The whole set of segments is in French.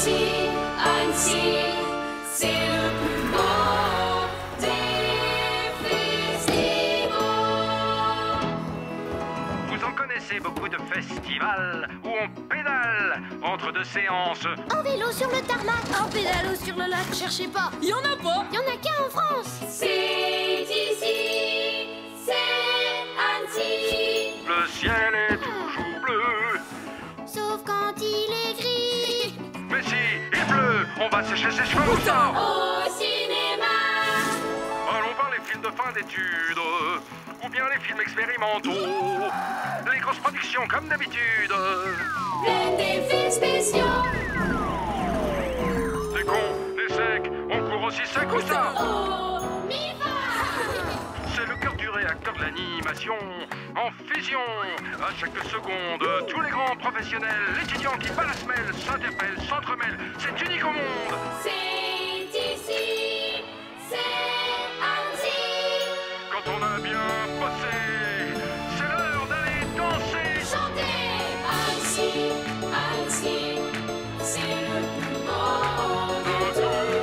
Annecy, c'est le plus beau des festivals. Vous en connaissez beaucoup de festivals où on pédale entre deux séances. En vélo sur le tarmac, En pédalo sur le lac, cherchez pas, y en a pas. y en a qu'un en France. C'est ici, c'est Annecy. Le ciel est toujours bleu. Sauf quand il est gris. Mais si, il pleut, on va sécher ses cheveux. Au cinéma, Allons voir les films de fin d'études, ou bien les films expérimentaux, les grosses productions comme d'habitude. plein d'effets spéciaux. Des cons, des secs, on court aussi sec ou ça. Oh, Mifa. C'est le cœur du réacteur de l'animation, en fusion. À chaque seconde, tous les grands professionnels, étudiants qui battent la semelle, s'interpellent, s'entremêlent. C'est unique au monde. C'est ici, c'est Annecy. Quand on a bien bossé, c'est l'heure d'aller danser. Chantez Annecy, Annecy, c'est le plus beau de tous les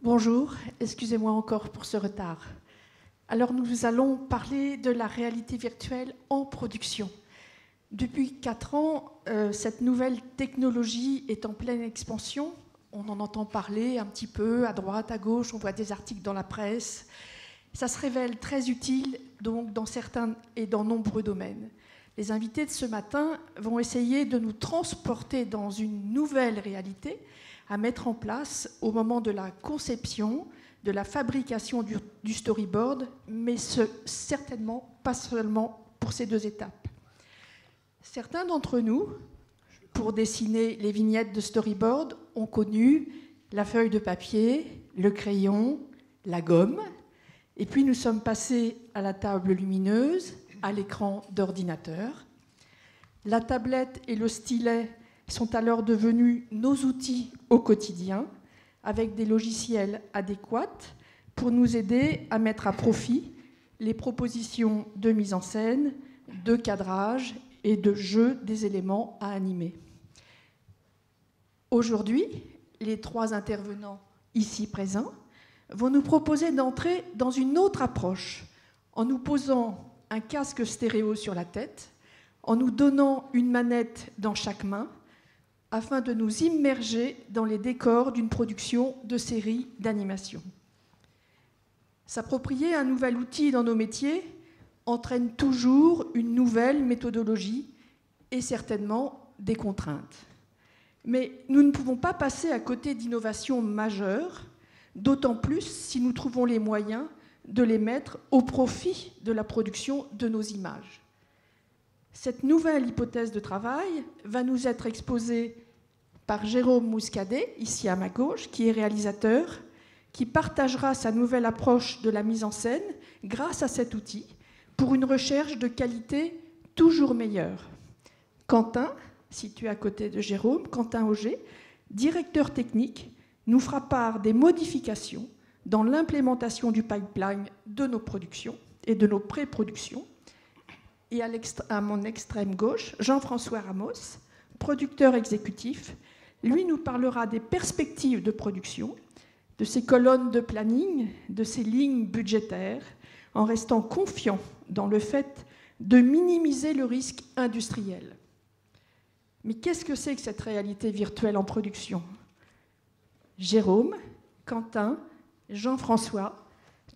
Bonjour, excusez-moi encore pour ce retard. Alors nous allons parler de la réalité virtuelle en production. Depuis 4 ans, cette nouvelle technologie est en pleine expansion. On en entend parler un petit peu à droite, à gauche, on voit des articles dans la presse. Ça se révèle très utile donc dans certains et dans nombreux domaines. Les invités de ce matin vont essayer de nous transporter dans une nouvelle réalité à mettre en place au moment de la conception, de la fabrication du storyboard, mais certainement pas seulement pour ces 2 étapes. Certains d'entre nous, pour dessiner les vignettes de storyboard, ont connu la feuille de papier, le crayon, la gomme, et puis nous sommes passés à la table lumineuse, à l'écran d'ordinateur. La tablette et le stylet sont alors devenus nos outils au quotidien, avec des logiciels adéquats pour nous aider à mettre à profit les propositions de mise en scène, de cadrage et de jeu des éléments à animer. Aujourd'hui, les 3 intervenants ici présents vont nous proposer d'entrer dans une autre approche en nous posant un casque stéréo sur la tête, en nous donnant une manette dans chaque main, afin de nous immerger dans les décors d'une production de série d'animation. S'approprier un nouvel outil dans nos métiers entraîne toujours une nouvelle méthodologie et certainement des contraintes. Mais nous ne pouvons pas passer à côté d'innovations majeures, d'autant plus si nous trouvons les moyens de les mettre au profit de la production de nos images. Cette nouvelle hypothèse de travail va nous être exposée par Jérôme Mouscadet, ici à ma gauche, qui est réalisateur, qui partagera sa nouvelle approche de la mise en scène grâce à cet outil pour une recherche de qualité toujours meilleure. Quentin, situé à côté de Jérôme, Quentin Auger, directeur technique, nous fera part des modifications dans l'implémentation du pipeline de nos productions et de nos pré-productions. Et à mon extrême gauche, Jean-François Ramos, producteur exécutif, lui nous parlera des perspectives de production, de ses colonnes de planning, de ses lignes budgétaires, en restant confiant dans le fait de minimiser le risque industriel. Mais qu'est-ce que c'est que cette réalité virtuelle en production ? Jérôme, Quentin, Jean-François,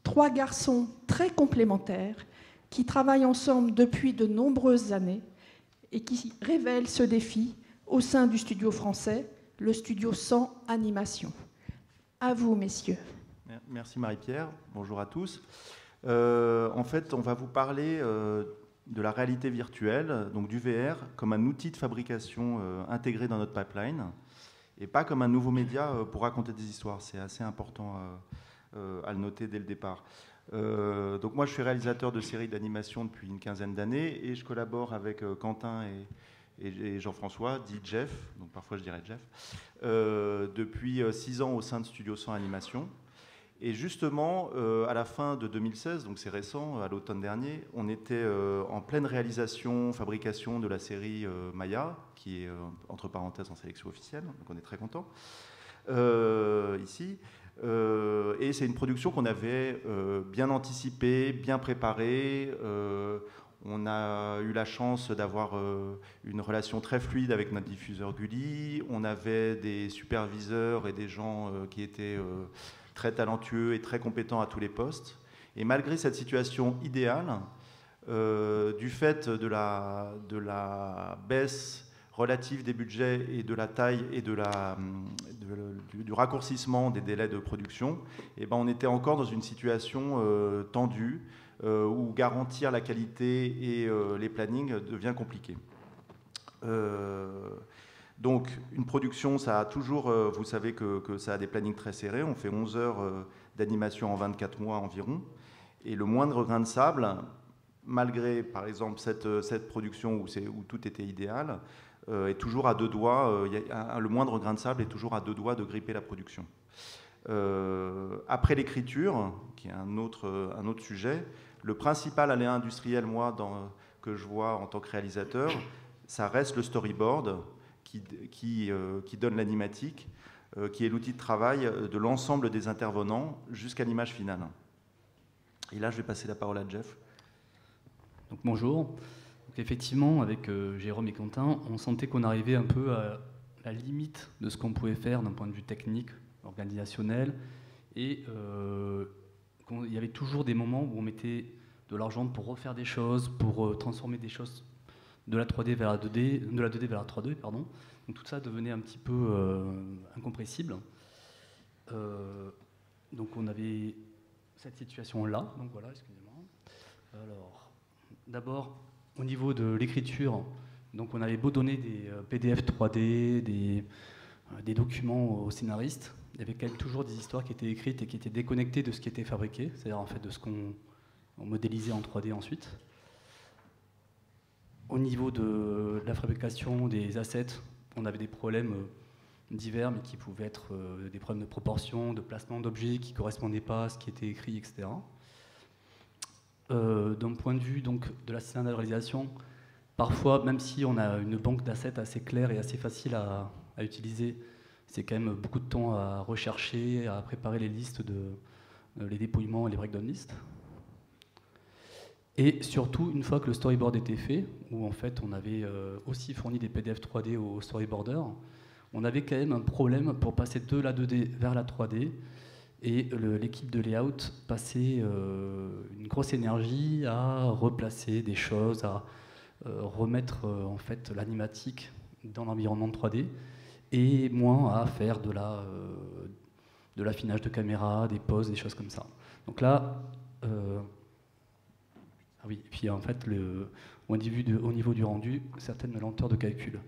3 garçons très complémentaires qui travaillent ensemble depuis de nombreuses années et qui révèlent ce défi au sein du studio français, le studio 100 Animation. À vous, messieurs. Merci Marie-Pierre, bonjour à tous. En fait, on va vous parler de la réalité virtuelle, donc du VR, comme un outil de fabrication intégré dans notre pipeline, et pas comme un nouveau média pour raconter des histoires. C'est assez important à le noter dès le départ. Donc moi, je suis réalisateur de séries d'animation depuis une 15aine d'années, et je collabore avec Quentin et Jean-François, dit Jeff, donc parfois je dirais Jeff, depuis 6 ans au sein de Studio 100 Animation. Et justement, à la fin de 2016, donc c'est récent, à l'automne dernier, on était en pleine réalisation, fabrication de la série Maya, qui est entre parenthèses en sélection officielle, donc on est très content ici. Et c'est une production qu'on avait bien anticipée, bien préparée. On a eu la chance d'avoir une relation très fluide avec notre diffuseur Gulli. On avait des superviseurs et des gens qui étaient très talentueux et très compétents à tous les postes. Et malgré cette situation idéale, du fait de la baisse relative des budgets et de la taille et du raccourcissement des délais de production, eh ben on était encore dans une situation tendue où garantir la qualité et les plannings devient compliqué. Donc une production, ça a toujours, vous savez que ça a des plannings très serrés, on fait 11 heures d'animation en 24 mois environ, et le moindre grain de sable, malgré par exemple cette production où tout était idéal, est toujours à 2 doigts, le moindre grain de sable est toujours à 2 doigts de gripper la production. Après l'écriture, qui est un autre sujet, le principal aléa industriel, moi, que je vois en tant que réalisateur, ça reste le storyboard qui donne l'animatique, qui est l'outil de travail de l'ensemble des intervenants jusqu'à l'image finale. Et là, je vais passer la parole à Jeff. Donc bonjour. Donc, effectivement, avec Jérôme et Quentin, on sentait qu'on arrivait un peu à la limite de ce qu'on pouvait faire d'un point de vue technique, organisationnel, et il y avait toujours des moments où on mettait de l'argent pour refaire des choses, pour transformer des choses de la 3D vers la 2D, de la 2D vers la 3D, pardon. Donc tout ça devenait un petit peu incompressible. Donc on avait cette situation-là. Donc voilà, excusez-moi. Alors, d'abord, au niveau de l'écriture, donc on avait beau donner des PDF 3D, des documents aux scénaristes, il y avait quand même toujours des histoires qui étaient écrites et qui étaient déconnectées de ce qui était fabriqué, c'est-à-dire en fait de ce qu'on modélisait en 3D ensuite. Au niveau de la fabrication des assets, on avait des problèmes divers, mais qui pouvaient être des problèmes de proportion, de placement d'objets qui ne correspondaient pas à ce qui était écrit, etc. D'un point de vue donc, de l'assistant de réalisation, parfois, même si on a une banque d'assets assez claire et assez facile à utiliser, c'est quand même beaucoup de temps à rechercher, à préparer les listes, les dépouillements et les breakdown lists. Et surtout, une fois que le storyboard était fait, où en fait on avait aussi fourni des PDF 3D aux storyboarders, on avait quand même un problème pour passer de la 2D vers la 3D, et l'équipe de layout passait une grosse énergie à replacer des choses, à remettre en fait l'animatique dans l'environnement de 3D, et moins à faire de l'affinage de caméra, des poses, des choses comme ça. Donc là, oui, et puis en fait, au niveau du rendu, certaines lenteurs de calcul.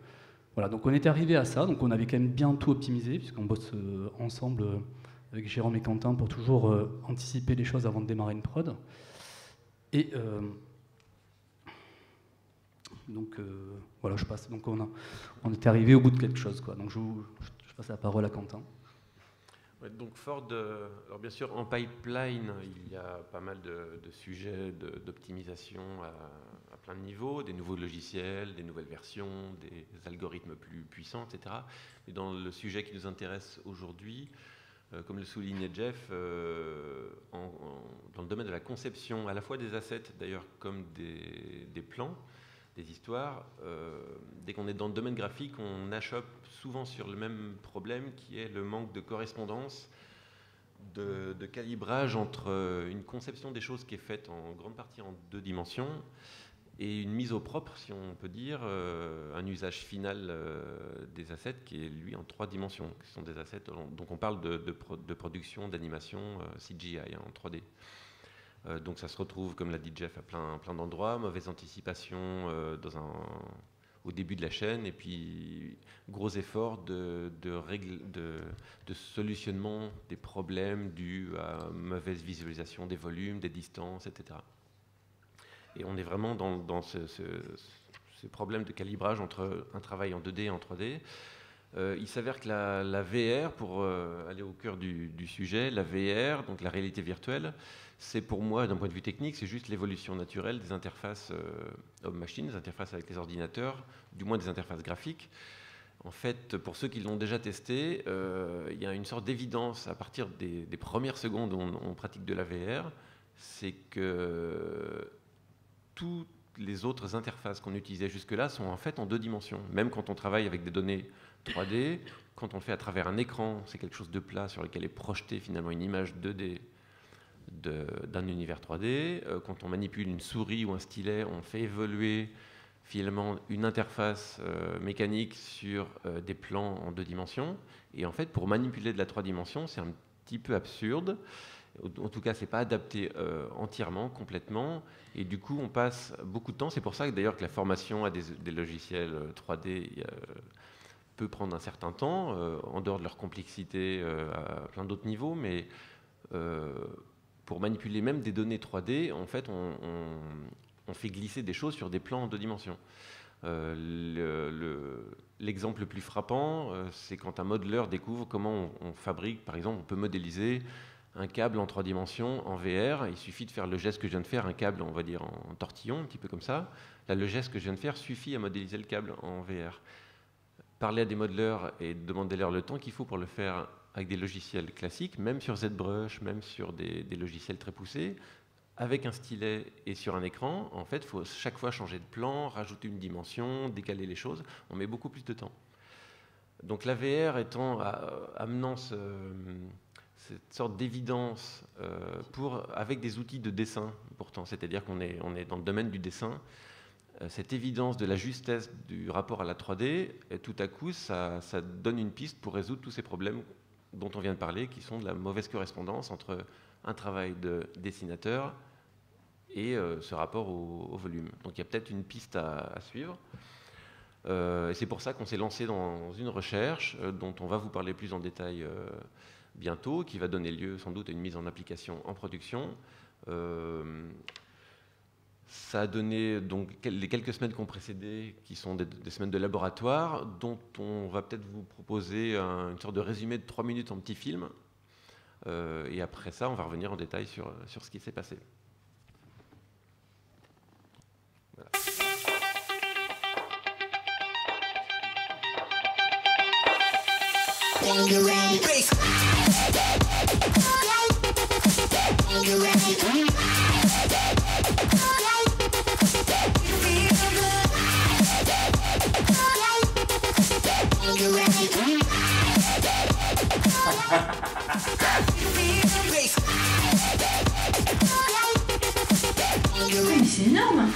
Voilà, donc on était arrivé à ça, donc on avait quand même bien tout optimisé, puisqu'on bosse ensemble avec Jérôme et Quentin pour toujours anticiper les choses avant de démarrer une prod. Et donc voilà, je passe. Donc on était arrivé au bout de quelque chose, quoi. Donc je passe la parole à Quentin. Ouais, donc Ford, alors bien sûr en pipeline, il y a pas mal de sujets d'optimisation à plein de niveaux, des nouveaux logiciels, des nouvelles versions, des algorithmes plus puissants, etc. Mais dans le sujet qui nous intéresse aujourd'hui, comme le soulignait Jeff, dans le domaine de la conception, à la fois des assets d'ailleurs comme des plans, des histoires, dès qu'on est dans le domaine graphique, on achoppe souvent sur le même problème qui est le manque de correspondance, de calibrage entre une conception des choses qui est faite en grande partie en 2 dimensions et une mise au propre, si on peut dire, un usage final des assets qui est lui en 3 dimensions, qui sont des assets, donc on parle de production, d'animation CGI en 3D. Donc ça se retrouve, comme l'a dit Jeff, à plein d'endroits, mauvaise anticipation au début de la chaîne, et puis gros effort de solutionnement des problèmes dus à mauvaise visualisation des volumes, des distances, etc. Et on est vraiment dans ce problème de calibrage entre un travail en 2D et en 3D. Il s'avère que la VR, pour aller au cœur du sujet, la VR, donc la réalité virtuelle, c'est pour moi, d'un point de vue technique, c'est juste l'évolution naturelle des interfaces homme-machine, des interfaces avec les ordinateurs, du moins des interfaces graphiques. En fait, pour ceux qui l'ont déjà testé, il y a une sorte d'évidence à partir des premières secondes où on pratique de la VR, c'est que toutes les autres interfaces qu'on utilisait jusque-là sont en fait en 2 dimensions. Même quand on travaille avec des données 3D, quand on le fait à travers un écran, c'est quelque chose de plat sur lequel est projetée finalement une image 2D d'un univers 3D. Quand on manipule une souris ou un stylet, on fait évoluer finalement une interface mécanique sur des plans en 2 dimensions. Et en fait, pour manipuler de la 3 dimensions, c'est un petit peu absurde. En tout cas, c'est pas adapté entièrement, complètement. Et du coup, on passe beaucoup de temps. C'est pour ça que d'ailleurs que la formation à des logiciels 3D peut prendre un certain temps, en dehors de leur complexité à plein d'autres niveaux. Mais pour manipuler même des données 3D, en fait, on fait glisser des choses sur des plans en 2 dimensions. L'exemple le plus frappant, c'est quand un modeleur découvre comment on fabrique, par exemple, on peut modéliser un câble en 3 dimensions en VR. Il suffit de faire le geste que je viens de faire, un câble, on va dire, en tortillon, un petit peu comme ça. Là, le geste que je viens de faire suffit à modéliser le câble en VR. Parler à des modeleurs et demander-leur le temps qu'il faut pour le faire avec des logiciels classiques, même sur ZBrush, même sur des logiciels très poussés, avec un stylet et sur un écran, en fait, il faut chaque fois changer de plan, rajouter une dimension, décaler les choses. On met beaucoup plus de temps. Donc la VR amenant cette sorte d'évidence avec des outils de dessin, pourtant, c'est-à-dire qu'on est dans le domaine du dessin, cette évidence de la justesse du rapport à la 3D, et tout à coup, ça donne une piste pour résoudre tous ces problèmes dont on vient de parler, qui sont de la mauvaise correspondance entre un travail de dessinateur et ce rapport au volume. Donc il y a peut-être une piste à suivre. Et c'est pour ça qu'on s'est lancé dans une recherche dont on va vous parler plus en détail bientôt, qui va donner lieu sans doute à une mise en application en production. Ça a donné donc les quelques semaines qui ont précédé, qui sont des semaines de laboratoire, dont on va peut-être vous proposer une sorte de résumé de 3 minutes en petit film. Et après ça, on va revenir en détail sur ce qui s'est passé. Voilà. Mais c'est énorme.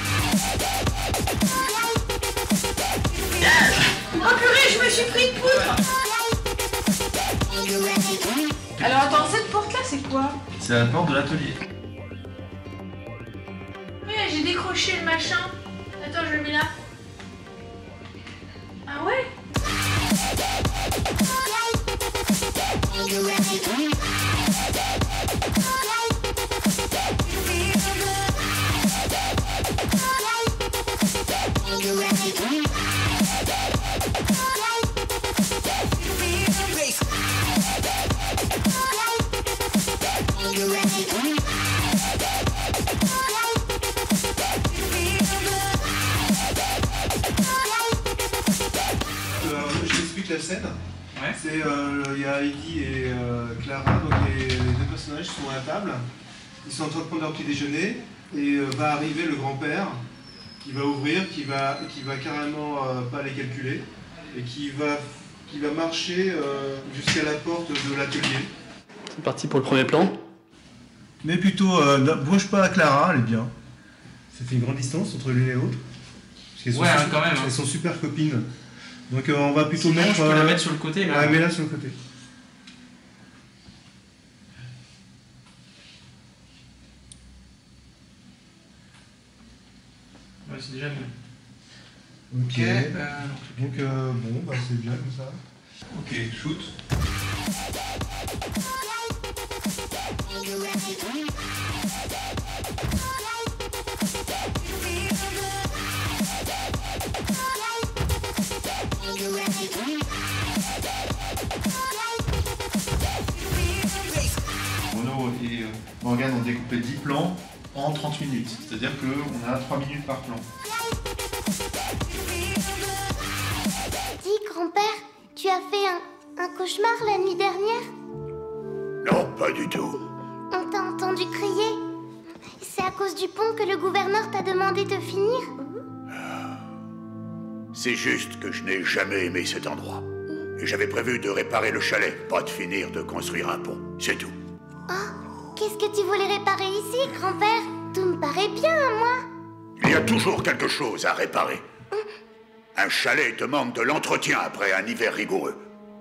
Oh purée, je me suis pris de poudre. Alors attends, cette porte-là, c'est quoi? C'est la porte de l'atelier. Oui, j'ai décroché le machin. Attends, je le mets là. Ah ouais? Je t'explique la scène. Ouais. C'est il y a Heidi et Clara, donc les 2 personnages sont à la table. Ils sont en train de prendre leur petit déjeuner et va arriver le grand-père qui va ouvrir, qui va carrément pas les calculer et qui va marcher jusqu'à la porte de l'atelier. C'est parti pour le premier plan. Mais plutôt, bouge pas à Clara, elle est bien. Ça fait une grande distance entre l'une et l'autre. Ouais, quand même. Elles sont super copines. Donc on va plutôt sinon, mettre... je peux la mettre sur le côté. Là. Ouais, mets-la sur le côté. Ouais, c'est déjà mieux. Ok. Donc bon, bah, c'est bien comme ça. Ok, shoot. Mono et Morgane ont découpé 10 plans en 30 minutes. C'est-à-dire qu'on a 3 minutes par plan. Dis, grand-père, tu as fait un cauchemar la nuit dernière? Non, pas du tout. On t'a entendu crier. C'est à cause du pont que le gouverneur t'a demandé de finir? C'est juste que je n'ai jamais aimé cet endroit. Et j'avais prévu de réparer le chalet, pas de finir de construire un pont. C'est tout. Oh, qu'est-ce que tu voulais réparer ici, grand-père? Tout me paraît bien à moi. Il y a toujours quelque chose à réparer. Un chalet demande de l'entretien après un hiver rigoureux.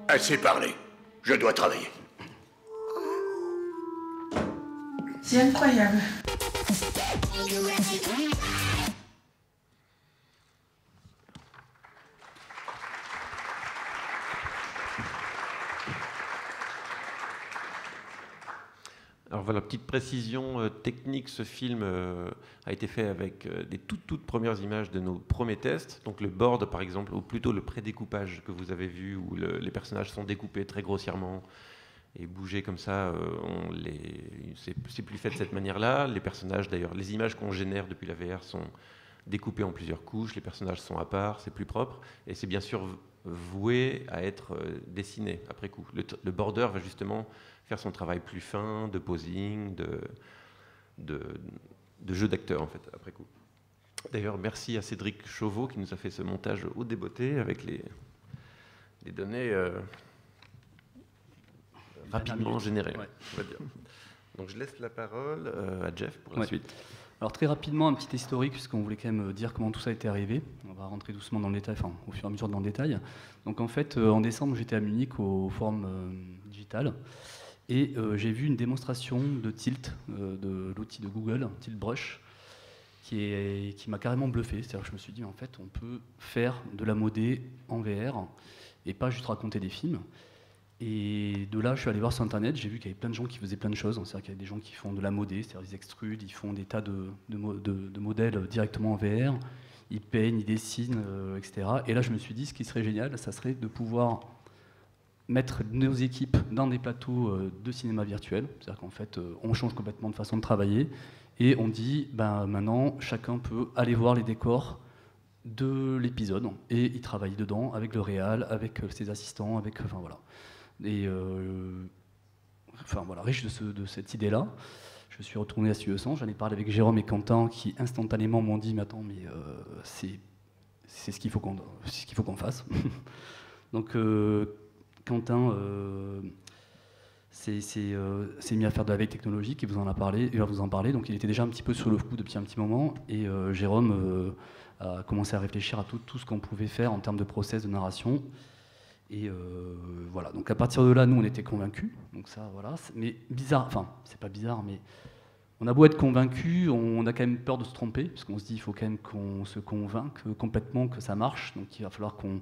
Assez parlé. Je dois travailler. C'est incroyable. Alors voilà, petite précision technique, ce film a été fait avec des toutes premières images de nos premiers tests. Donc le board par exemple, ou plutôt le prédécoupage que vous avez vu, où les personnages sont découpés très grossièrement et bougés comme ça, c'est plus fait de cette manière-là. Les personnages d'ailleurs, les images qu'on génère depuis la VR sont découpées en plusieurs couches, les personnages sont à part, c'est plus propre, et c'est bien sûr voué à être dessiné après coup. Le border va justement faire son travail plus fin, de posing, de jeu d'acteur en fait, après coup. D'ailleurs, merci à Cédric Chauveau qui nous a fait ce montage au débeauté avec les données rapidement générées, ouais. On va dire. Donc je laisse la parole à Jeff pour la suite. Alors très rapidement, un petit historique, puisqu'on voulait quand même dire comment tout ça a été arrivé. On va rentrer doucement dans le détail, enfin au fur et à mesure dans le détail. Donc en fait, en décembre, j'étais à Munich au Forum Digital. Et j'ai vu une démonstration de Tilt, de l'outil de Google, Tilt Brush, qui m'a carrément bluffé. C'est-à-dire que je me suis dit, en fait, on peut faire de la modé en VR et pas juste raconter des films. Et de là, je suis allé voir sur Internet, j'ai vu qu'il y avait plein de gens qui faisaient plein de choses. C'est-à-dire qu'il y a des gens qui font de la modé, c'est-à-dire ils extrudent, ils font des tas de modèles directement en VR, ils peignent, ils dessinent, etc. Et là, je me suis dit, ce qui serait génial, ça serait de pouvoir mettre nos équipes dans des plateaux de cinéma virtuel. C'est-à-dire qu'en fait, on change complètement de façon de travailler et on dit, ben, maintenant, chacun peut aller voir les décors de l'épisode et y travailler dedans avec le réal, avec ses assistants, avec, enfin voilà. Et enfin voilà, riche de cette idée-là, je suis retourné à Studio100, j'en ai parlé avec Jérôme et Quentin qui instantanément m'ont dit, mais attends, mais c'est ce qu'il faut qu'on fasse. Donc Quentin s'est mis à faire de la veille technologique, il va vous en parler, donc il était déjà un petit peu sur le coup depuis un petit moment, et Jérôme a commencé à réfléchir à tout ce qu'on pouvait faire en termes de process de narration. Et voilà, donc à partir de là, nous on était convaincus, donc ça voilà, mais bizarre, enfin c'est pas bizarre, mais on a beau être convaincus, on a quand même peur de se tromper, parce qu'on se dit il faut quand même qu'on se convainque complètement que ça marche, donc il va falloir qu'on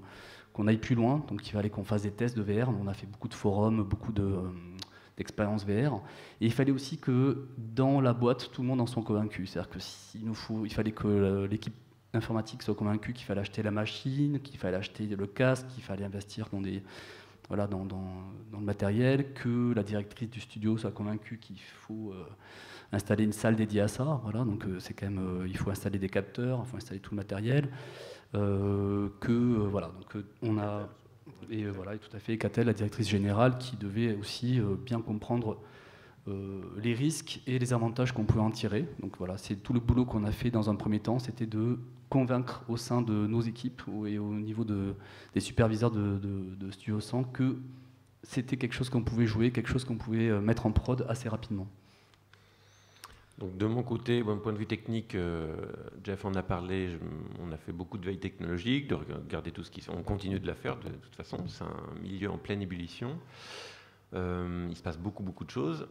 aille plus loin, donc il fallait qu'on fasse des tests de VR, on a fait beaucoup de forums, beaucoup d'expériences VR, et il fallait aussi que dans la boîte, tout le monde en soit convaincu, c'est-à-dire que il fallait que l'équipe informatique soit convaincue qu'il fallait acheter la machine, qu'il fallait acheter le casque, qu'il fallait investir dans le matériel, que la directrice du studio soit convaincue qu'il faut installer une salle dédiée à ça. Voilà, donc c'est quand même, il faut installer des capteurs, il faut installer tout le matériel. Voilà, donc on a et voilà, et tout à fait, Catel, la directrice générale, qui devait aussi bien comprendre les risques et les avantages qu'on pouvait en tirer. Donc voilà, c'est tout le boulot qu'on a fait dans un premier temps, c'était de convaincre au sein de nos équipes et au niveau des superviseurs de Studio100 que c'était quelque chose qu'on pouvait jouer, quelque chose qu'on pouvait mettre en prod assez rapidement. Donc de mon côté, d'un point de vue technique, Jeff en a parlé, on a fait beaucoup de veille technologique, de regarder tout ce qui... On continue de la faire, de toute façon, c'est un milieu en pleine ébullition. Il se passe beaucoup de choses.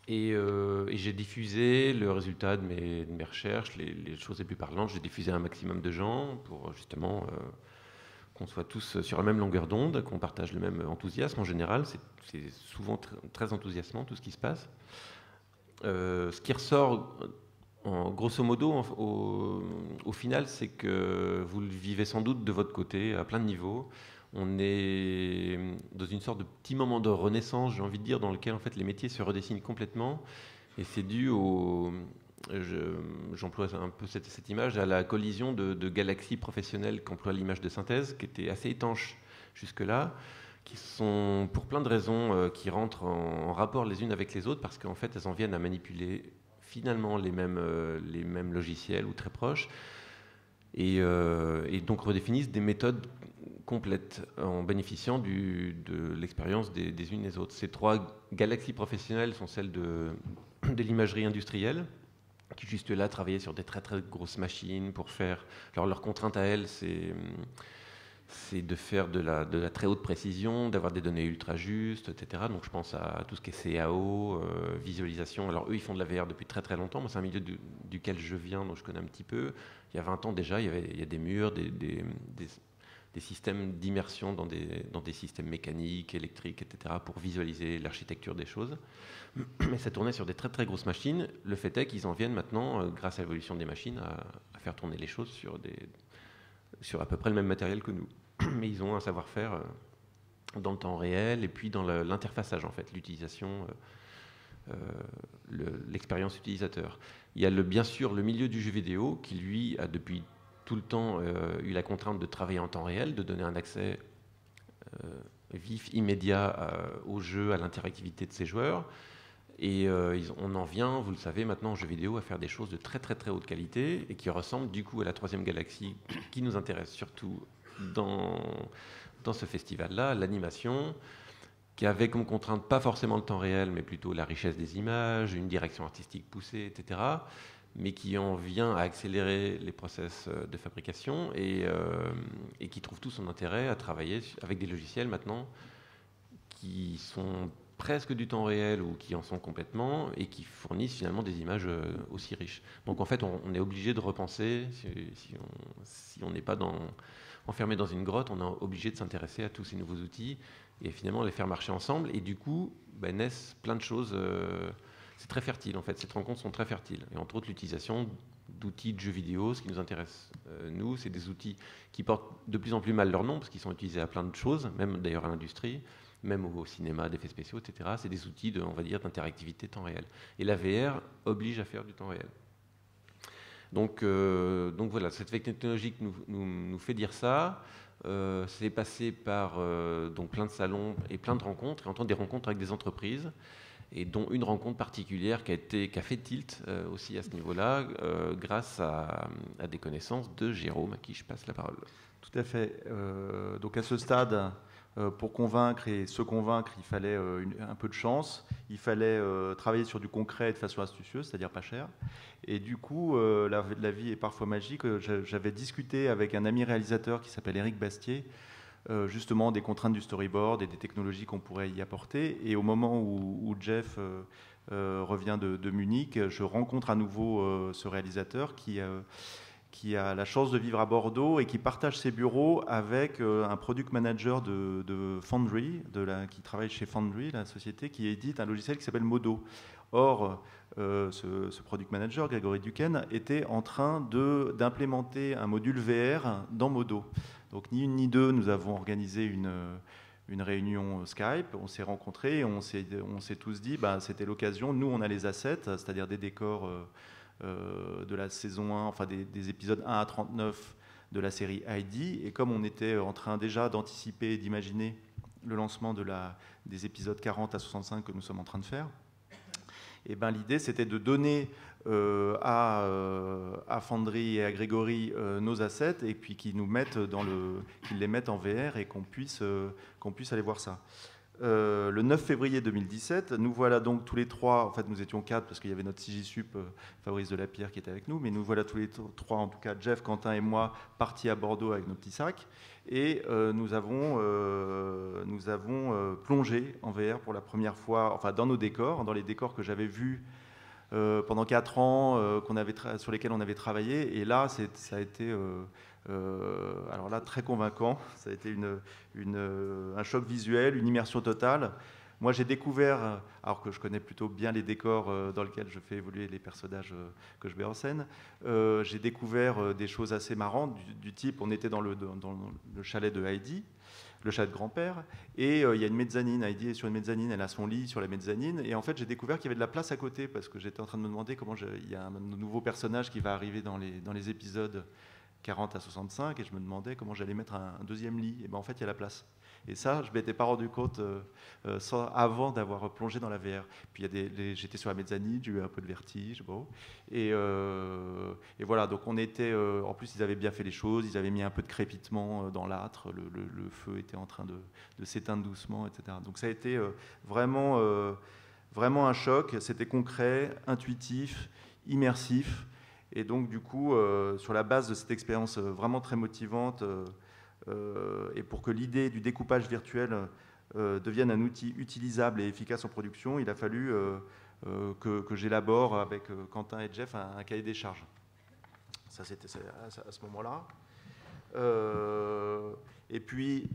Et j'ai diffusé le résultat de mes recherches, les choses les plus parlantes. J'ai diffusé à un maximum de gens pour justement qu'on soit tous sur la même longueur d'onde, qu'on partage le même enthousiasme. En général, c'est souvent très enthousiasmant tout ce qui se passe. Ce qui ressort grosso modo, au final, c'est que vous le vivez sans doute de votre côté, à plein de niveaux. On est dans une sorte de petit moment de renaissance, j'ai envie de dire, dans lequel en fait, les métiers se redessinent complètement. Et c'est dû j'emploie un peu cette image, à la collision de galaxies professionnelles qu'emploie l'image de synthèse, qui était assez étanche jusque-là, qui sont, pour plein de raisons, qui rentrent en rapport les unes avec les autres, parce qu'en fait, elles en viennent à manipuler finalement les mêmes logiciels ou très proches, et donc redéfinissent des méthodes complètes en bénéficiant de l'expérience des unes des autres. Ces 3 galaxies professionnelles sont celles de l'imagerie industrielle, qui juste là travaillaient sur des très très grosses machines pour faire... Alors leur contrainte à elles, c'est de faire de la très haute précision, d'avoir des données ultra justes, etc. Donc je pense à tout ce qui est CAO, visualisation. Alors eux, ils font de la VR depuis très très longtemps. Moi, c'est un milieu duquel je viens, donc je connais un petit peu. Il y a 20 ans déjà, il y a des murs, des systèmes d'immersion dans des systèmes mécaniques, électriques, etc., pour visualiser l'architecture des choses. Mais ça tournait sur des très très grosses machines. Le fait est qu'ils en viennent maintenant, grâce à l'évolution des machines, à faire tourner les choses sur à peu près le même matériel que nous. Mais ils ont un savoir-faire dans le temps réel et puis dans l'interfaçage, en fait, l'utilisation, l'expérience utilisateur. Il y a bien sûr le milieu du jeu vidéo qui, lui, a depuis tout le temps eu la contrainte de travailler en temps réel, de donner un accès vif, immédiat au jeu, à l'interactivité de ses joueurs. Et on en vient, vous le savez maintenant, en jeu vidéo, à faire des choses de très très très haute qualité et qui ressemblent du coup à la 3e galaxie qui nous intéresse surtout dans ce festival-là, l'animation, qui avait comme contrainte pas forcément le temps réel, mais plutôt la richesse des images, une direction artistique poussée, etc., mais qui en vient à accélérer les process de fabrication et qui trouve tout son intérêt à travailler avec des logiciels maintenant qui sont presque du temps réel ou qui en sont complètement et qui fournissent finalement des images aussi riches. Donc en fait, on est obligé de repenser, si on n'est pas enfermé dans une grotte, on est obligé de s'intéresser à tous ces nouveaux outils et finalement les faire marcher ensemble. Et du coup, naissent plein de choses. C'est très fertile en fait, ces rencontres sont très fertiles. Et entre autres, l'utilisation d'outils de jeux vidéo, ce qui nous intéresse, nous, c'est des outils qui portent de plus en plus mal leur nom parce qu'ils sont utilisés à plein de choses, même d'ailleurs à l'industrie, même au cinéma, d'effets spéciaux, etc. C'est des outils on va dire, d'interactivité temps réel. Et la VR oblige à faire du temps réel. Donc voilà, cette technologie nous fait dire ça. C'est passé par donc plein de salons et plein de rencontres, et en temps des rencontres avec des entreprises, et dont une rencontre particulière qui a fait tilt aussi à ce niveau-là, grâce à des connaissances de Jérôme, à qui je passe la parole. Tout à fait. Donc à ce stade, pour convaincre et se convaincre, il fallait un peu de chance, il fallait travailler sur du concret de façon astucieuse, c'est-à-dire pas cher. Et du coup, la vie est parfois magique. J'avais discuté avec un ami réalisateur qui s'appelle Éric Bastier, justement des contraintes du storyboard et des technologies qu'on pourrait y apporter. Et au moment où Jeff revient de Munich, je rencontre à nouveau ce réalisateur qui a la chance de vivre à Bordeaux et qui partage ses bureaux avec un product manager de Foundry, qui travaille chez Foundry, la société qui édite un logiciel qui s'appelle Modo. Or, ce product manager, Grégory Duquesne, était en train d'implémenter un module VR dans Modo. Donc ni une ni deux, nous avons organisé une réunion Skype, on s'est rencontrés, on s'est tous dit, c'était l'occasion, nous on a les assets, c'est-à-dire des décors de la saison 1, enfin des épisodes 1 à 39 de la série ID, et comme on était en train déjà d'anticiper et d'imaginer le lancement des épisodes 40 à 65 que nous sommes en train de faire, et l'idée c'était de donner à Foundry et à Grégory nos assets et puis qu'ils les mettent en VR et qu'on puisse aller voir ça. Le 9 février 2017, nous voilà donc tous les trois, en fait nous étions 4 parce qu'il y avait notre CJSUP, Fabrice Delapierre, qui était avec nous, mais nous voilà tous les 3, en tout cas Jeff, Quentin et moi, partis à Bordeaux avec nos petits sacs, et nous avons plongé en VR pour la première fois, enfin dans nos décors, dans les décors que j'avais vus pendant 4 ans, sur lesquels on avait travaillé, et là ça a été alors là très convaincant, ça a été un choc visuel, une immersion totale. Moi, j'ai découvert, alors que je connais plutôt bien les décors dans lesquels je fais évoluer les personnages que je mets en scène, j'ai découvert des choses assez marrantes du type, on était dans le chalet de Heidi, le chalet de grand-père, et il y a une mezzanine, Heidi est sur une mezzanine, elle a son lit sur la mezzanine, et en fait j'ai découvert qu'il y avait de la place à côté, parce que j'étais en train de me demander comment il y a un nouveau personnage qui va arriver dans les épisodes 40 à 65, et je me demandais comment j'allais mettre un deuxième lit, et ben en fait il y a la place. Et ça, je ne m'étais pas rendu compte avant d'avoir plongé dans la VR. Puis j'étais sur la mezzanine, j'ai eu un peu de vertige. Bon. Et voilà, donc on était... en plus, ils avaient bien fait les choses, ils avaient mis un peu de crépitement dans l'âtre, le feu était en train de s'éteindre doucement, etc. Donc ça a été vraiment un choc, c'était concret, intuitif, immersif. Et donc du coup, sur la base de cette expérience vraiment très motivante, et pour que l'idée du découpage virtuel devienne un outil utilisable et efficace en production, il a fallu que j'élabore avec Quentin et Jeff un cahier des charges. Ça, c'était à ce moment-là. Et puis,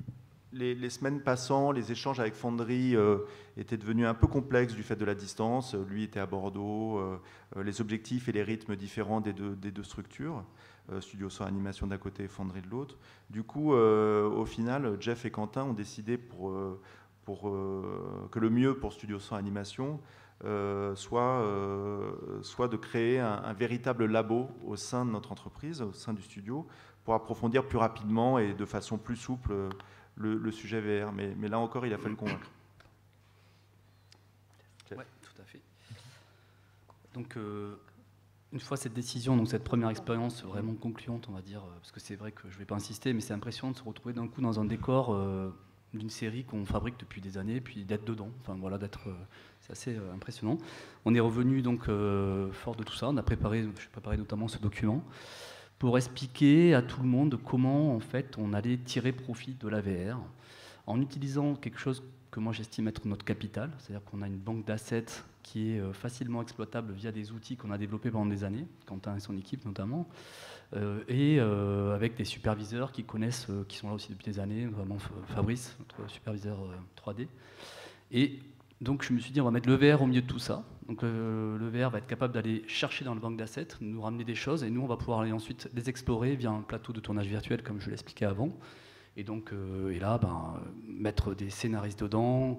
les semaines passant, les échanges avec Foundry étaient devenus un peu complexes du fait de la distance. Lui était à Bordeaux, les objectifs et les rythmes différents des deux structures. Studio Soin Animation d'un côté et Foundry de l'autre. Du coup, au final, Jeff et Quentin ont décidé que le mieux pour Studio Soin Animation soit de créer un véritable labo au sein de notre entreprise, au sein du studio, pour approfondir plus rapidement et de façon plus souple le sujet VR. Mais là encore, il a fallu convaincre. Oui, tout à fait. Donc, une fois cette décision, donc cette première expérience vraiment concluante, on va dire, parce que c'est vrai que je ne vais pas insister, mais c'est impressionnant de se retrouver d'un coup dans un décor d'une série qu'on fabrique depuis des années, puis d'être dedans. Enfin voilà, c'est assez impressionnant. On est revenu donc fort de tout ça. J'ai préparé notamment ce document pour expliquer à tout le monde comment en fait on allait tirer profit de la VR en utilisant quelque chose que moi j'estime être notre capital, c'est-à-dire qu'on a une banque d'assets qui est facilement exploitable via des outils qu'on a développés pendant des années, Quentin et son équipe notamment, et avec des superviseurs qui connaissent, qui sont là aussi depuis des années, notamment Fabrice, notre superviseur 3D. Et donc je me suis dit, on va mettre le VR au milieu de tout ça. Donc le VR va être capable d'aller chercher dans la banque d'assets, nous ramener des choses, et nous on va pouvoir aller ensuite les explorer via un plateau de tournage virtuel, comme je l'expliquais avant. Et donc, et là, mettre des scénaristes dedans,